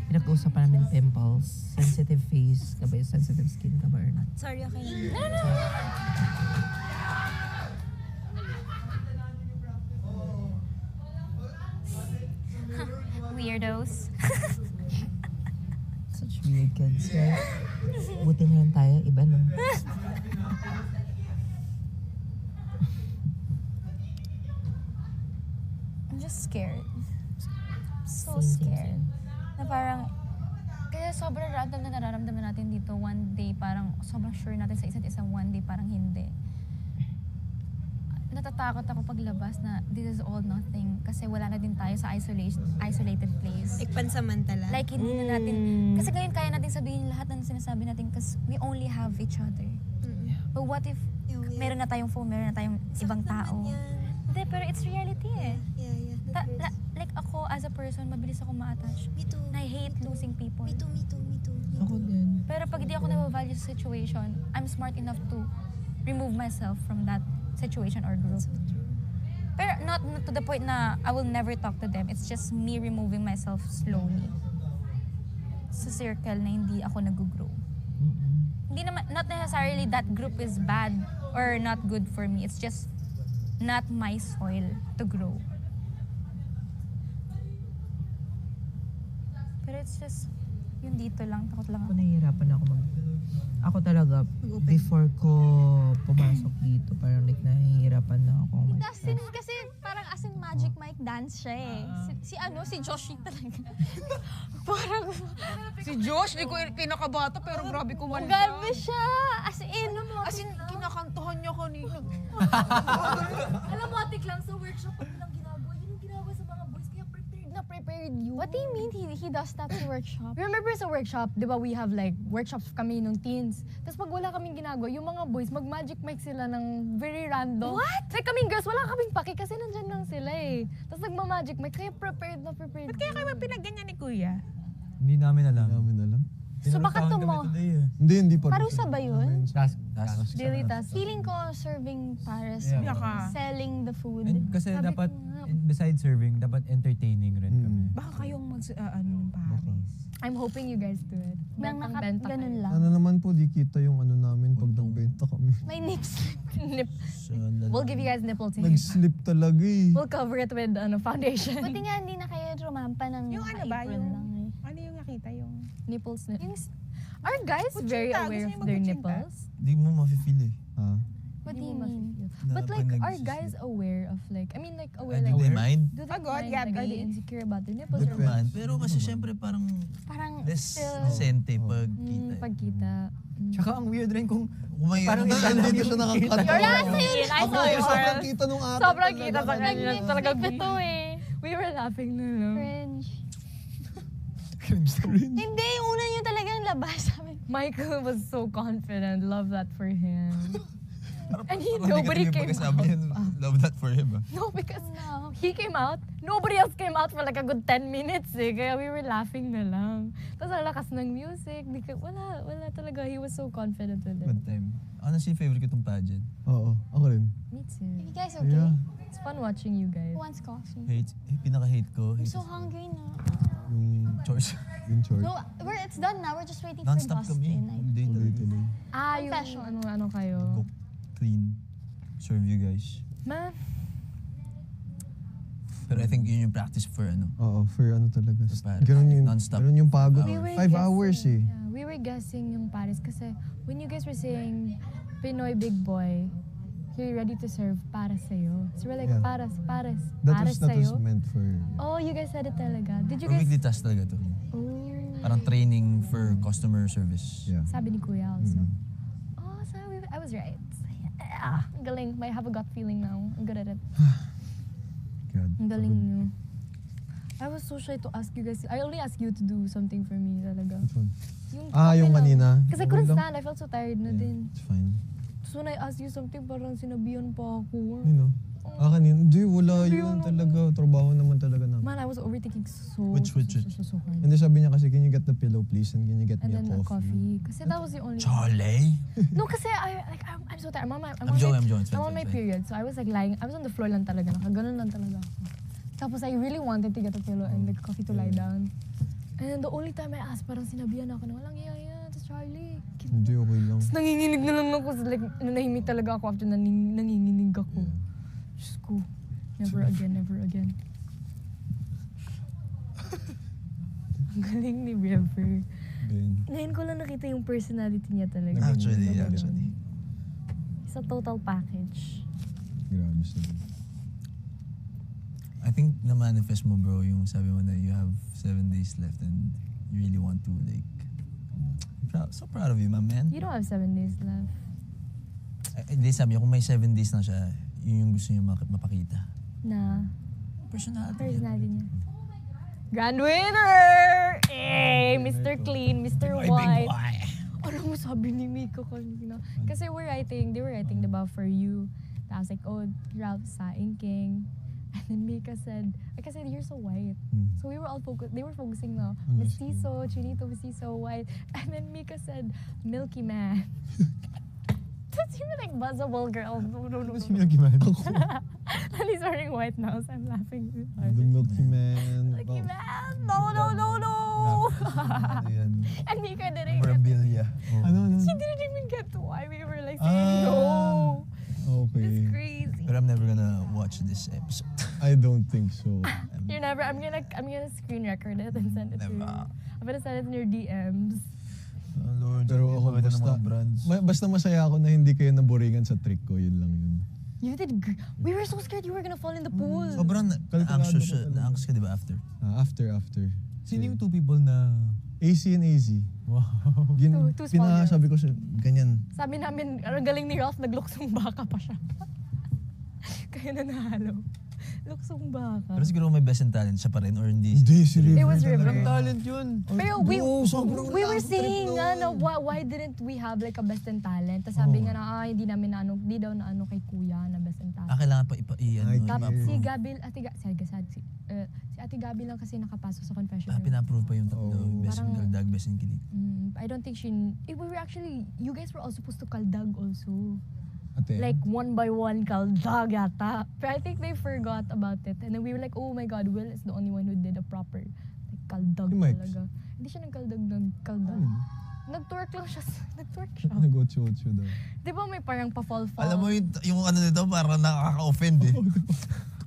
Pinag-uusapan namin pimples, sensitive face, ka ba, sensitive skin ka ba or not? Sorry, okay lang. Weirdos. Such weird kids, right? Buti na lang tayo, iba no? I'm just scared. So Same. scared. Na parang, kaya sobrang random na nararamdaman natin dito. One day, parang sobrang sure natin sa isa't isa. One day, parang hindi. Natatakot ako paglabas na this is all nothing. Kasi wala na din tayo sa isolated place. Like, pansamantala. Like, hindi na natin, kasi ngayon kaya natin sabihin lahat ng sinasabi natin kasi we only have each other. But what if meron na tayong phone, meron na tayong ibang tao? Hindi, pero it's reality eh. Yeah. Like ako, as a person, mabilis ako ma-attach. Me too. And I hate losing people. Me too. Ako din. Pero pag di ako nabavalue sa situation, I'm smart enough to remove myself from that situation or group. Pero not to the point na I will never talk to them. It's just me removing myself slowly. Sa circle na hindi ako nag-grow. Hindi naman, not necessarily that group is bad or not good for me. It's just not my soil to grow. Pero it's just, yun dito lang, takot lang Ako ako. nahihirapan ako Ako talaga, before ko pumasok dito, parang like nahihirapan na ako. Dustin kasi parang as in Magic Mike dance siya eh. Si Joshi talaga. Parang, Si Josh, di ko kinakabata pero grabe kumanta. grabe siya. As in, Kinakantahan niya kanina. alam mo, atik lang sa workshop ko lang ginagawa. Yun yung ginagawa sa mga boys. Kaya prepared yun. What do you mean he does that sa workshop? Remember sa workshop, di ba we have like workshops kami nung teens. Tapos pag wala kaming ginagawa, yung mga boys, mag-magic mic sila ng very random. What? Like kaming girls, wala kaming paki kasi nandyan lang sila eh. Tapos nagma-magic mic, kaya prepared. Ba't kaya kayo pinagganyan ni Kuya? Hindi namin alam. Hindi namin alam. So baka Pinuntahan tumo, kami today eh. Hindi pa. parusa ba yun? Task. Daily task. Feeling ko serving Paris, Yeah. Yaka. selling the food. And kasi Sabi dapat, ko nga, besides serving, dapat entertaining rin kami. Baka kayong ng Paris. I'm hoping you guys do it. Nang Bentang-benta ganun kayo. lang. Ano naman po, di kita yung ano namin pag nagbenta kami. May nips. We'll give you guys nipple tape. Nag-slip talaga eh. We'll cover it with foundation. Buti nga hindi na kayo rumampa ng Yung ano ba, April yung, lang eh. ano yung nakita yung... Nipple snip. Yung Are guys Kuchinta, very gusto aware niyo of their magkuchinta? nipples? Di mo mafe-feel eh. Ha? what do Hindi you mo mean? ma-feel. Na But like, pag are nagsis- guys aware of like, I mean like aware Do like, they mind? do they Pagod, mind? Like, are Gabby. they insecure about their nipples? Di Or naman. Pero kasi syempre parang Parang less still... decente pag kita. pagkita. Tsaka ang weird rin kung Kung may parang ano, Nandito siya nakakatawa. I Ako, saw you. sobrang kita nung araw. Sobrang kita sa kanya. Talaga Nag-flip ito eh. we were laughing na lang. Cringe. Cringe. Hindi, yung una nyo talagang labas. Sabi, Michael was so confident. Love that for him. And Parang nobody negative came yung pagkasabi out. niya, love that for him. No, because no. he came out. Nobody else came out for like a good 10 minutes eh. Kaya we were laughing na lang. Tapos ang lakas ng music. Wala talaga. He was so confident with it. Good time. Honestly, favorite ko itong pageant. Oo, ako rin. Me Are too. you guys okay? Yeah. It's fun watching you guys. Who wants coffee? Pinaka-hate ko. I'm so hungry na. Yung, Chores. yung short. No, it's done now. We're just waiting Non-stop for kami. Dustin. All day talaga. Ah, yung Confession. ano kayo. Cook, clean, serve you guys. Man, Pero I think yun yung practice for ano. Oo, for ano talaga. Paris. Ganun yung, Non-stop. ganun yung pagod. We were 5 hours eh. Yeah, we were guessing yung Paris kasi when you guys were saying Pinoy Big Boy, you're ready to serve para sa'yo. So we're like, Yeah. Paris, That Paris was sa'yo. meant for... Oh, you guys said it talaga. Did you Or guys... weekly task talaga to. Oh, Parang training for customer service. Yeah. sabi ni Kuya also. Oh, so I was right. Yeah, ang galing. I have a gut feeling now. I'm good at it. God. Ang galing nyo. I was so shy to ask you guys. I only asked you to do something for me talaga. Which one? Yung Yung kape lang. kanina. Kasi I Okay couldn't lang. stand. I felt so tired na din. It's fine. So when I asked you something, parang sinabihan pa ako. You know? Kanina. Di, wala Hindi yun yun, talaga. Trabaho naman talaga namin. Man, I was overthinking so Which? so hard. And then sabi niya kasi, can you get the pillow please? And can you get And me then a a coffee? coffee. Kasi that was the only... Charlie? No, kasi I'm so tired. I'm joking. It's I'm fine, on my it's fine. period. So I was like lying. I was on the floor lang talaga. Nakaganon lang talaga ako. Tapos I really wanted to get a pillow and like coffee to lie down. And then the only time I asked, parang sinabihan ako na walang iya. Tapos Charlie. Hindi, okay lang. Tapos nanginginig na lang ako. Like, nanahimik talaga ako after nanginginig ako. Diyos ko. Never again, never again. Ang galing ni River. Ganyan. Ngayon ko lang nakita yung personality niya talaga. Actually. It's a total package. Grabe sila. I think na-manifest mo, bro, yung sabi mo na you have 7 days left and you really want to, like, so proud of you, my man. You don't have 7 days left. Hindi, sabi niya, kung may 7 days na siya, yun yung gusto niya mapakita. Na Personality. personality niya. Grand winner! Eh, Mr. Clean, Mr. White. Ano mo sabi ni Mika kanina? Kasi they were writing diba for you. I was like, oh, Ralph sa inking. And then Mika said, like I said, you're so white. So we were all they were focusing now. Mestizo, Chinito, Mestizo, white. And then Mika said, Milky Man. Tapos you were like, buzzable girl. No. Si Milky Man. And he's wearing white now, so I'm laughing really hard. The Milky Man. Milky Wow. Man! No! Ano yan? And Mika didn't get Memorabilia. Ano? She didn't even get to why we were like saying no. Okay. It's crazy. But I'm never gonna watch this episode. I don't think so. You're never. I'm gonna screen record it and send it to you. Never. I'm gonna send it in your DMs. Lord, Pero ako basta masaya ako na hindi kayo naboringan sa trick ko, yun lang yun. You did. We were so scared you were gonna fall in the pool. Sobrang Kalkulado anxious ka talaga. na-anxious ka, di ba, after? After. Sino yung 2 people na... AC and AZ. Wow. Two small girls. Sabi ko siya, ganyan. Sabi namin, ang galing ni Ralph, nagluksong baka pa siya. Kaya nanalo. Luksong baka. Pero siguro may best in talent siya pa rin or hindi? Hindi, si River. It was River. talent yun. Pero we were saying na why didn't we have like a best in talent? Tapos sabi nga na hindi namin na ano, di daw na ano kay Kuya na best in talent. Kailangan pa Tapos ipa-approve. si Gabi, si Ate Gabi lang kasi nakapasok sa confession room. Pina-approve pa yung tatlo. Best in Parang- Kaldag, best in Kilig. I don't think we were actually, you guys were all supposed to kaldag also. Ate. Like one by one kaldag yata. But I think they forgot about it. And then we were like, oh my God, Will is the only one who did a proper like nagkaldag Si Mike? talaga. Hindi siya nagkaldag. Nag-twerk lang siya. Nag-twerk siya. Nag-otso-otso daw. Di ba may parang pa-fall-fall? Alam mo yung ano nito, parang nakaka-offend eh.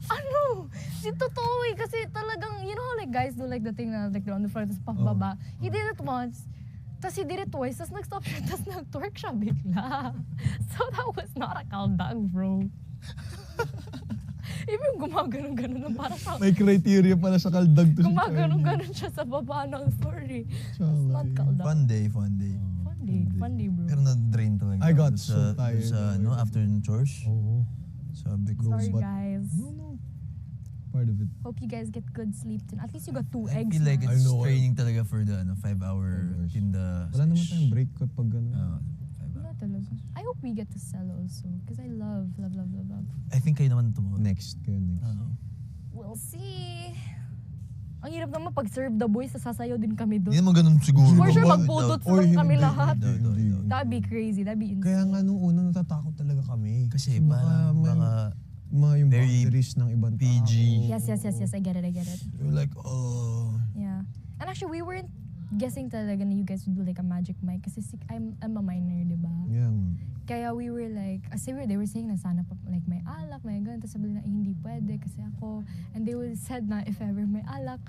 Ano? Si totoo eh. Kasi talagang, you know how like guys do like the thing na like they're on the front, tapos pababa. He did it once. Tapos he did it twice, tapos nag-stop siya, tapos nag-twerk siya bigla. So that was not a kaldag, bro. Even gumaganon-ganon na parang sa... May criteria pala sa kaldag to si Charlie. Gumaganon-ganon siya sa baba ng story. It's not kaldag. Fun day, fun day. Fun day, bro. Pero na-drain talaga. I got ako so tired. Sa after ng chores. Oo. Sabi ko, Sorry, but- guys. No. Part of it. Hope you guys get good sleep tonight. At least you got 2 I eggs. feel like man. it's I know. training talaga for the 5-hour tinda. Wala naman tayong break kapag gano'n. 5 Wala hours. talaga. I hope we get to sell also. Because I love. I think kayo naman tumawag. Next kayo, next. We'll see. Ang hirap naman pag-serve the boys, sasayaw din kami Hindi doon. naman ganun siguro. For sure, Wag- magpudot Or lang kami hindi, lahat. hindi. That'd be crazy. That'd be insane. Kaya nga nung una natatakot talaga kami. Kasi baka baka yung very boundaries ng ibang tao. PG. Yes. I get it. you're like, oh. Yeah. And actually, we weren't guessing talaga na you guys would do like a magic mic. Kasi I'm a minor, di ba? Yeah. Kaya we were like, they were saying na sana pa, like may alak, may ganun. Tapos sabi na, hindi pwede kasi ako. And they would said na, if ever may alak,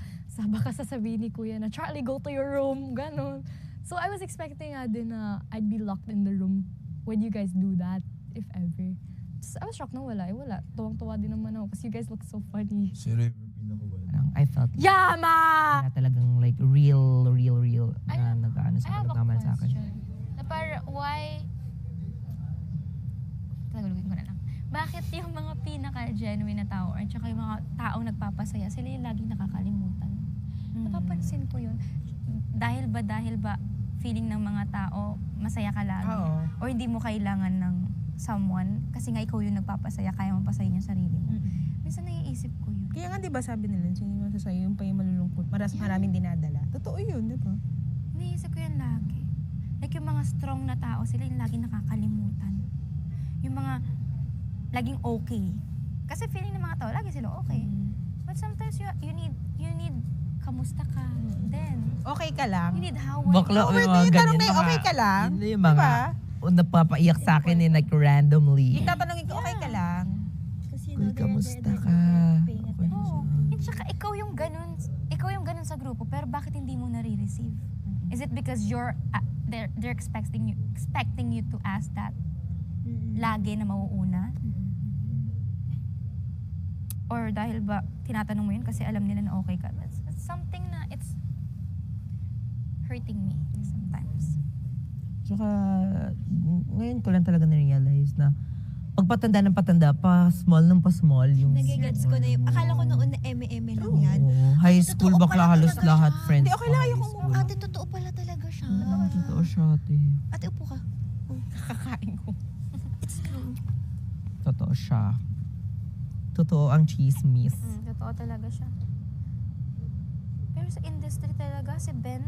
baka sasabihin ni kuya na, Charlie, go to your room. Ganun. So I was expecting din na I'd be locked in the room when you guys do that, if ever. Tapos I was shocked na wala. Wala. Tuwang-tuwa din naman ako kasi you guys look so funny. Zero yung pinakawan. Parang I felt like Yama! na talagang like real I na nag-ano I sa have a naman sa akin. question. Na para, why... Tagalogin ko na lang. Bakit yung mga pinaka-genuine na tao or tsaka yung mga taong nagpapasaya, sila yung laging nakakalimutan? Napapansin ko yun. Dahil ba feeling ng mga tao masaya ka lagi? Oo. Or hindi mo kailangan ng someone kasi nga ikaw yung nagpapasaya, kaya mo pasayin yung sarili mo. Minsan naiisip ko yun. Kaya nga di ba sabi nila, sige mo sa'yo, yung pa yung malulungkot. Maraming dinadala. Totoo yun, di ba? Iniisip ko yan lagi. Like yung mga strong na tao, sila yung laging nakakalimutan. Yung mga laging okay. Kasi feeling ng mga tao, lagi sila okay. But sometimes you need kamusta ka. Then, Okay ka lang. you need how Bakla, Oo, may hindi mga yung tanong ganyan, na okay ka lang. Hindi yung mga napapaiyak sa akin like randomly. Yung tatanungin ko, okay ka lang. Uy, kamusta ka? Okay na Oo. siya. At saka ikaw yung ganun sa grupo, pero bakit hindi mo nare-receive? Is it because they're expecting you to ask that lagi na mauuna? Or dahil ba tinatanong mo yun kasi alam nila na okay ka? That's something na it's hurting me sometimes. Tsaka, ngayon ko lang talaga na-realize na pagpatanda ng patanda, pa-small ng pa-small yung... Nagigets ko na yung, akala ko noon na eme-eme lang yan. Oo, high school, Totoo bakla pala halos talaga lahat siya. friends Hindi, okay lang, ko ayoko high school. Ate, totoo pala talaga siya. Totoo siya, ate. Ate, upo ka. Kakain ko. It's true. Totoo siya. Totoo ang chismis. Totoo talaga siya. Pero sa industry talaga, si Ben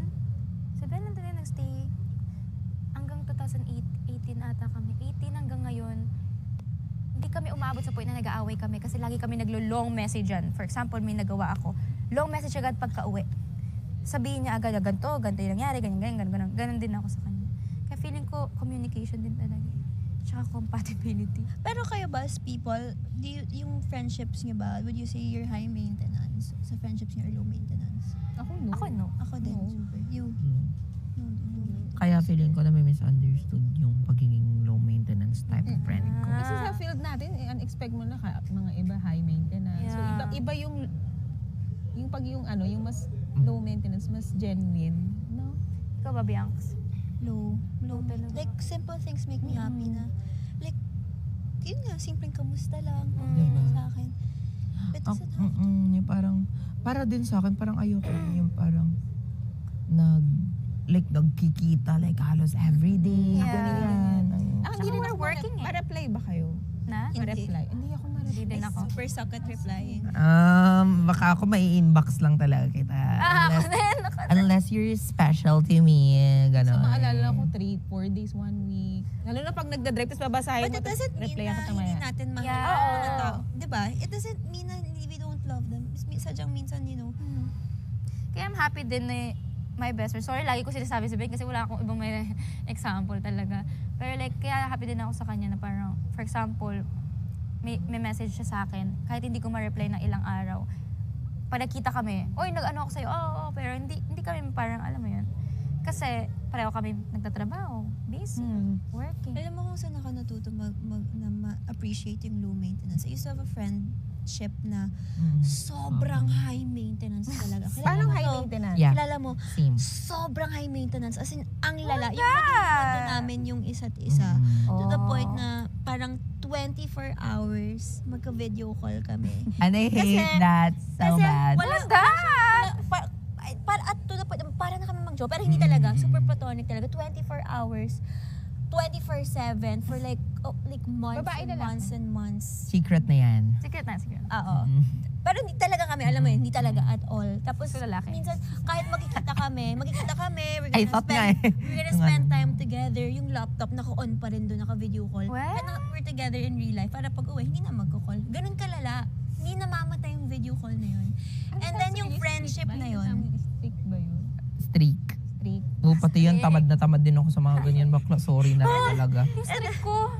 nandun yung nagstay hanggang 2018 ata kami. 18 hanggang ngayon, hindi kami umabot sa point na nag-aaway kami kasi lagi kami naglo-long messagean. For example, may nagawa ako. Long message agad pagka-uwi. Sabihin niya agad, ganito yung nangyari, ganyan. Ganon din ako sa kanya. Kaya feeling ko, communication din talaga. Tsaka compatibility. Pero kayo ba, as people, yung friendships niyo ba, would you say you're high maintenance? Sa friendships niyo or low maintenance? Ako no. Ako no. Ako din. No. Super. You. No. Kaya feeling ko na may misunderstood yung pagiging low maintenance type of friend ko. Kasi sa field natin, unexpect mo na mga iba high maintenance. So Yeah. iba yung mas low maintenance, mas genuine, no? Ikaw ba, Bianx? Low. talaga. Like, simple things make me happy na. Like, yun nga, simpleng kamusta lang. Okay lang sa akin. But doesn't have to. Yung parang, para din sa akin, parang ayoko yung parang nagkikita like halos everyday. Yeah. Ganyan. Hindi rin ako working eh. ma-reply ba kayo? Na? Ma-reply? Hindi ako ma-reply. Hindi din ako. Super suck at replying. Baka ako may inbox lang talaga kita. Ako din. Unless you're special to me. So, Ganon. maalala ko 3-4 days, 1 week. Lalo na pag nagda-drive, tapos babasahin But mo, it doesn't mean reply na ako hindi tamaya. natin mahal Yeah. ang mga tao. Diba? It doesn't mean na we don't love them. Sadyang minsan, Kaya I'm happy din na my best friend. Sorry, lagi ko sinasabi sa Ben kasi wala akong ibang may example talaga. Pero like, kaya happy din ako sa kanya na parang, for example, may message siya sa akin, kahit hindi ko ma-reply ng ilang araw. Pag nakita kami, oy, nag-ano ako sa'yo, oo, pero hindi kami parang, alam mo yun. Kasi pareho kami nagtatrabaho, busy, working. Alam mo kung saan ako natuto ma-appreciate yung low maintenance. I used to have a friendship na sobrang high maintenance talaga. Paano mo high to? maintenance? Yeah. Kilala mo, Same. sobrang high maintenance. As in, ang lala. Yung naging namin yung isa't isa. To the point na parang 24 hours magka-video call kami. And I hate Kasi- that so bad. What's that? At to the point, para na kami mag-joke. Pero hindi talaga. Super platonic talaga. 24 hours. 24/7 for like months Babae and na lang. months and months. Secret na yan. Secret na, secret. Oo. Pero hindi talaga kami, alam mo yun, hindi talaga at all. Tapos, So, lalaki. minsan, kahit magkikita kami, we're I thought nga eh. we're gonna spend time together. Yung laptop, naka-on pa rin doon, naka-video call. What? Kahit we're together in real life, para pag uwi, hindi na magko-call. Ganun kalala. Hindi na mamatay yung video call na yun. And then, yung friendship na yun, Stick ba yun? Streak. Streak. Oh, pati yan, tamad na tamad din ako sa mga ganyan. Bakla, sorry na talaga. Yung streak ko,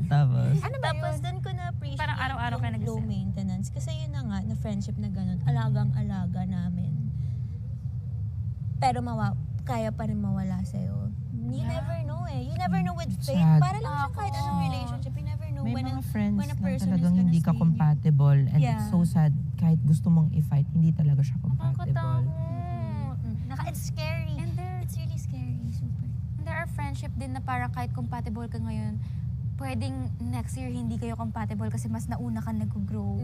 Tapos, Ano ba tapos yun? doon ko na-appreciate Parang araw-araw kayo yung low nag-isip. maintenance. Kasi yun na nga, na friendship na ganun, alagang-alaga namin. Pero kaya pa rin mawala sa'yo. You never know eh. You never know with fate. Sad. Para lang siya kahit anong relationship. You never know may when mga friends when a na person talagang is gonna hindi ka stay in you. compatible and Yeah. it's so sad kahit gusto mong i-fight, hindi talaga siya compatible. nakakatakot. It's scary. And It's really scary. Super. And there are friendship din na parang kahit compatible ka ngayon, pwedeng next year hindi kayo compatible kasi mas nauna ka nag-grow.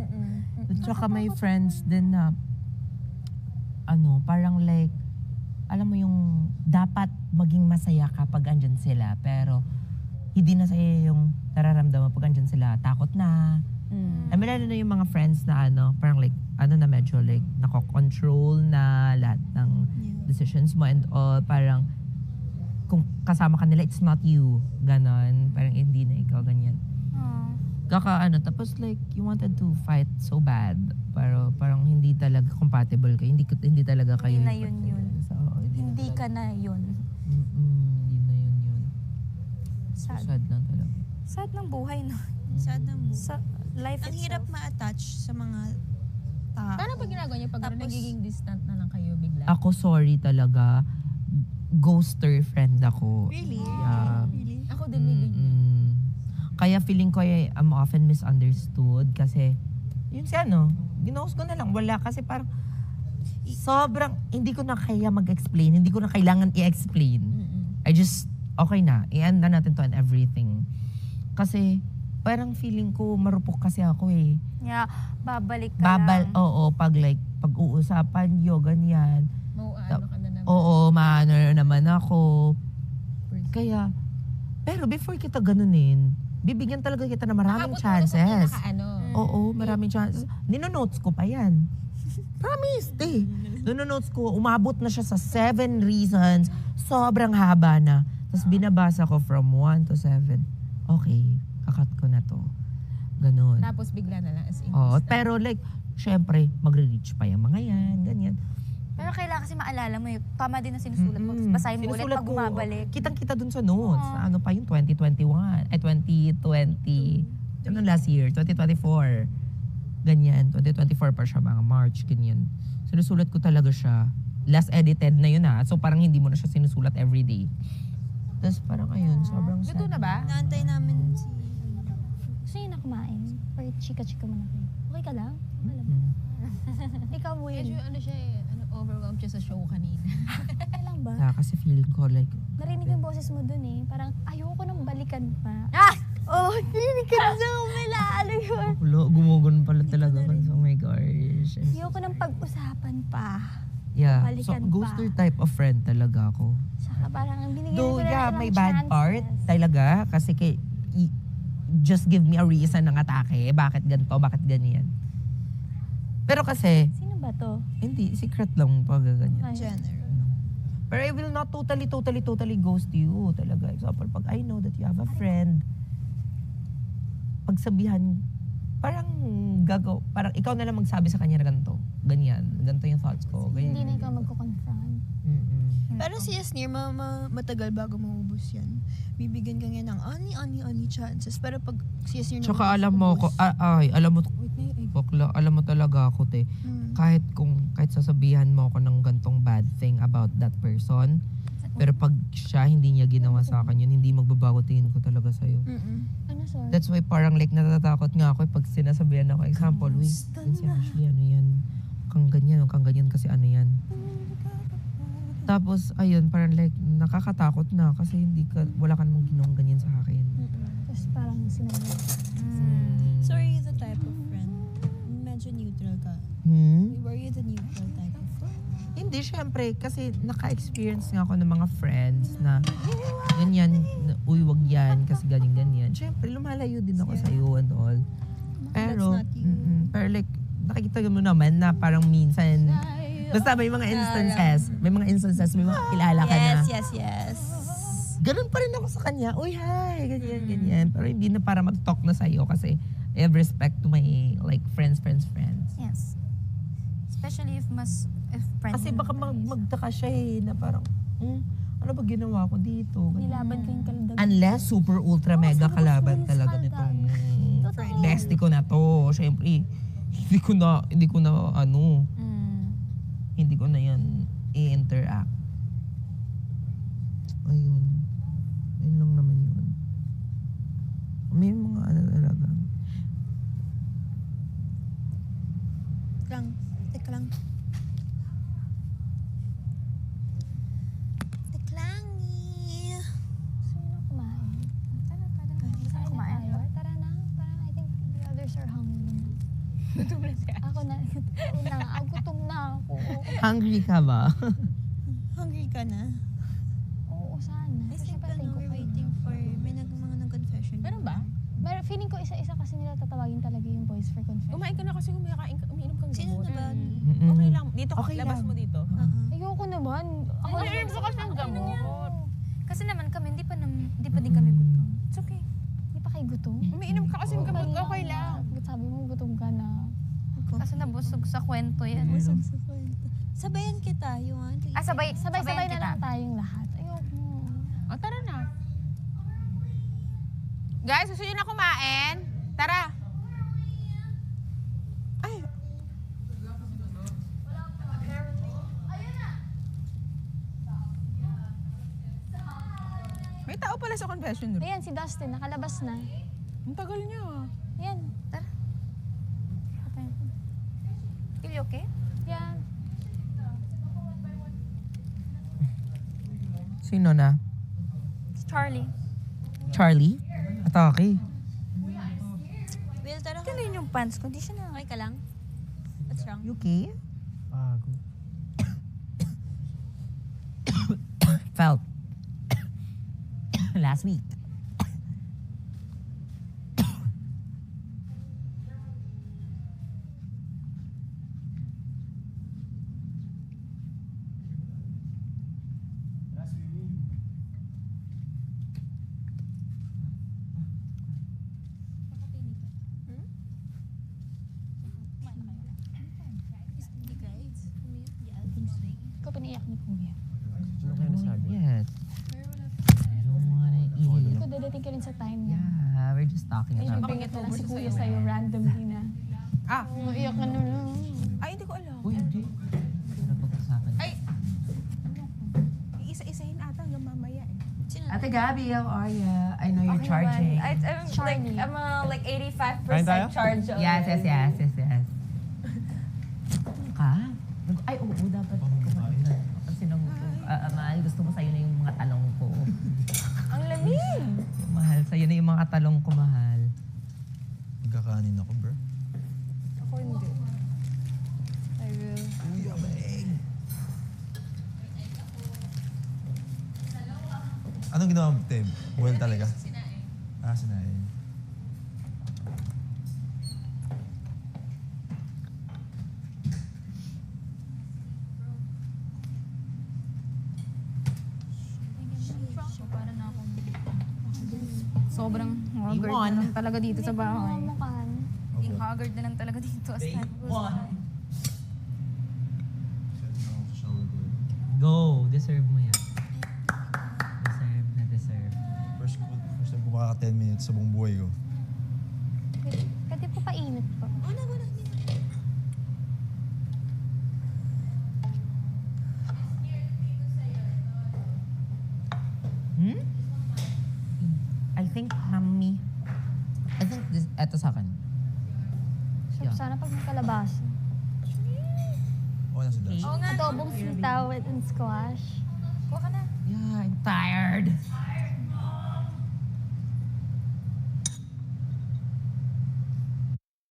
At saka may friends din na parang like alam mo yung dapat maging masaya ka pag andyan sila pero hindi na sa'yo yung nararamdaman pag andyan sila. Takot na. I mean, lalo na yung mga friends na parang like, na medyo like, nako-control na lahat ng decisions mo and all. Parang, kung kasama ka nila, it's not you. Ganon. Parang hindi na ikaw, ganyan. Tapos like, you wanted to fight so bad. Pero parang hindi talaga compatible kayo. Hindi talaga kayo. Hindi na yun yun. So, Hindi ka na yun. Hindi na yun. So Sad. sad lang talaga. Sad ng buhay, no? Sad na mo. Sa life Ang itself. hirap ma-attach sa mga tao. Paano pag ginagawa niyo pag Tapos- nagiging distant na lang kayo bigla? Ako sorry talaga. Ghoster friend ako. Really? Yeah. Really? Ako din may ganyan. Kaya feeling ko I'm often misunderstood kasi yun ginost ko na lang. Wala kasi parang sobrang hindi ko na kaya mag-explain. Hindi ko na kailangan i-explain. I just, okay na. I-end na natin to and everything. Kasi parang feeling ko marupok kasi ako eh. Yeah, babalik ka lang. Oo, pag-uusapan yun, ganyan. Mauano ka na naman. Oo, maano naman ako. Kaya, pero before kita ganunin, bibigyan talaga kita ng maraming Nakabot mo na chances. sa pinaka-ano. Oo, maraming chances. Nino-notes ko pa yan. Promise, Nino-notes ko, umabot na siya sa 7 reasons. Sobrang haba na. Tapos binabasa ko from 1 to 7. Okay, kakat ko na to. Ganun. Tapos bigla na lang as in. Oo, distant. pero like, syempre, magre-reach pa yung mga yan, ganyan. Pero kailangan kasi maalala mo yung tama din na sinusulat mo. Tapos basahin mo ulit Sinusulat pag ko, bumabalik. Kitang-kita dun sa notes. Na ano pa yung 2021. 2020. Last year? 2024. Ganyan. 2024 pa siya, mga March, ganyan. Sinusulat ko talaga siya. Last edited na yun So parang hindi mo na siya sinusulat everyday. Tapos parang ayun, sobrang sad. Luto na ba? Naantay namin si... Gusto niyo na kumain? Or chika-chika mo na kayo? Okay ka lang? Ikaw, Medyo Will. ano siya overwhelmed siya sa show kanina. Okay lang ba? Kasi feeling ko like, Narinig ko yung boses mo dun eh. Parang ayoko nang balikan pa. Oh, hindi ka na sa umila. Ano yun? gumugon pala talaga. Oh my gosh. Ayoko nang pag-usapan pa. Yeah. So, Balikan pa. ghoster type of friend talaga ako. Saka parang binigyan Though, ko na yeah, ilang may bad chances. part talaga. Kasi just give me a reason ng atake. Bakit ganito? Bakit ganyan? Pero kasi, Sino ba to? hindi, secret lang pag ganyan. General. Pero I will not totally ghost you talaga. Example, pag I know that you have a friend, pagsabihan parang ikaw na lang magsabi sa kanya na ganito. Ganito yung thoughts ko. Ganyan. Hindi na ikaw magko-confront. Pero si Yasnir, matagal bago maubos yan. Bibigyan ka nga ng ani chances. Pero pag si Yasnir Tsaka alam mo alam mo talaga ako, te. Kahit sasabihan mo ako ng gantong bad thing about that person, pero pag siya hindi niya ginawa sa akin yun, hindi magbabago tingin ko talaga sa'yo. Ano, sir? That's why parang like natatakot nga ako pag sinasabihan ako. Example, Ashley, ano yan? Kang ganyan kasi ano yan. Tapos, ayun, parang like, nakakatakot na kasi wala ka namang ginawang ganyan sa akin. Tapos parang sinabi. So are you the type of friend? Medyo neutral ka. Were you the neutral type of friend? Hindi, syempre, kasi naka-experience nga ako ng mga friends na ganyan, uy, wag yan, kasi ganyan. Syempre, lumalayo din ako sa'yo and all. Pero, That's not you. pero like, nakikita mo naman na parang minsan, basta may mga instances, may mga kilala ka na. Yes. Ganun pa rin ako sa kanya, uy, hi, ganyan. Pero hindi na para mag-talk na sa'yo kasi I have respect to my, like, friends. Yes. Especially if friends. Kasi baka magtaka siya na parang, ano ba ginawa ko dito? Nilaban ko yung kaldag. Unless super ultra mega kalaban talaga nitong bestie ko na to. Siyempre, hindi ko na yan i-interact. Ayun. Ayun lang naman yun. May mga talaga. Teka lang. Teklangi. Sino kumain? Tara. Gusto mo kumain? Tara na. Parang I think the others are hungry. Gutom na siya. Ako na. Gutom na ako. Hungry ka ba? Hungry ka na? Oo, sana. I Kasi think patay ko we're kayo. waiting for mga nag-confession. Meron ba? Pero feeling ko isa-isa kasi nila tatawagin talaga yung boys for confession. Kumain ka na kasi umiinom kang Sino gamot. na ba? Okay lang. Dito ka. Okay Labas lang. mo dito. Ayoko naman. Ako Umiinom ka kasi ng gamot. Kasi naman kami, hindi pa din kami gutom. It's okay. Hindi pa kayo gutom? Umiinom ka kasi ng gamot. Okay lang. Sabi mo gutom ka na. Kasi nabusog sa kwento yan. Busog sa kwento. Sabayan kita, you want to eat? Sabay-sabay na kita. lang tayong lahat. Ayoko. O, tara na. Guys, gusto nyo na kumain? Tara. Ay. May tao pala sa confession room. Ayan, si Dustin, nakalabas na. Ang tagal niya. Ayan. Tara. Feel you okay? Yan. Sino na? Si Charlie. Charlie? Atake. Will, tara ka. Ano yun yung pants ko? Hindi siya na. Okay ka lang? What's wrong? You okay? Pagod. Felt. Last week. Ikaw piniyak ni Kuya. Ano kaya nasabi? Yes. I don't wanna eat. Ikaw dadating ka rin sa time niya. Yeah, we're just talking Ay, about bibingit na lang si Kuya sa'yo randomly na. Ah. Iyak ka na lang. Ay, hindi ko alam. Uy, hindi. Ano pag-usapan? Ay. Isa-isahin ata hanggang mamaya eh. Sino? Ate Gabby, how are you? I know you're charging. Charlie. I'm like 85% Kain tayo? charge. Yes. Ka? Ay, oo, dapat kumain na. Kasi nung, mahal, gusto mo sa'yo na yung mga talong ko. Ang lamig! Mahal, sa'yo na yung mga talong ko, mahal. Magkakanin ako, bro. Ako hindi. I will. Uy, abeng! Anong ginawa mo, Tim? Well talaga? Sinain. Para na ako. Sobrang hunger Iwan. na lang talaga dito sa bahay. Mukhaan. Okay. Haggard na lang talaga dito. Go! Deserve mo yan. Deserve na deserve. First time ko makaka 10 minutes sa buong buhay ko. Pwede po painit po. Hmm? I think, mami. I think this, eto sa akin. So, sana pag may kalabasa. Oo na si Dash. Oo nga. Adobong sitaw and squash. Kuha ka na. Yeah, I'm tired.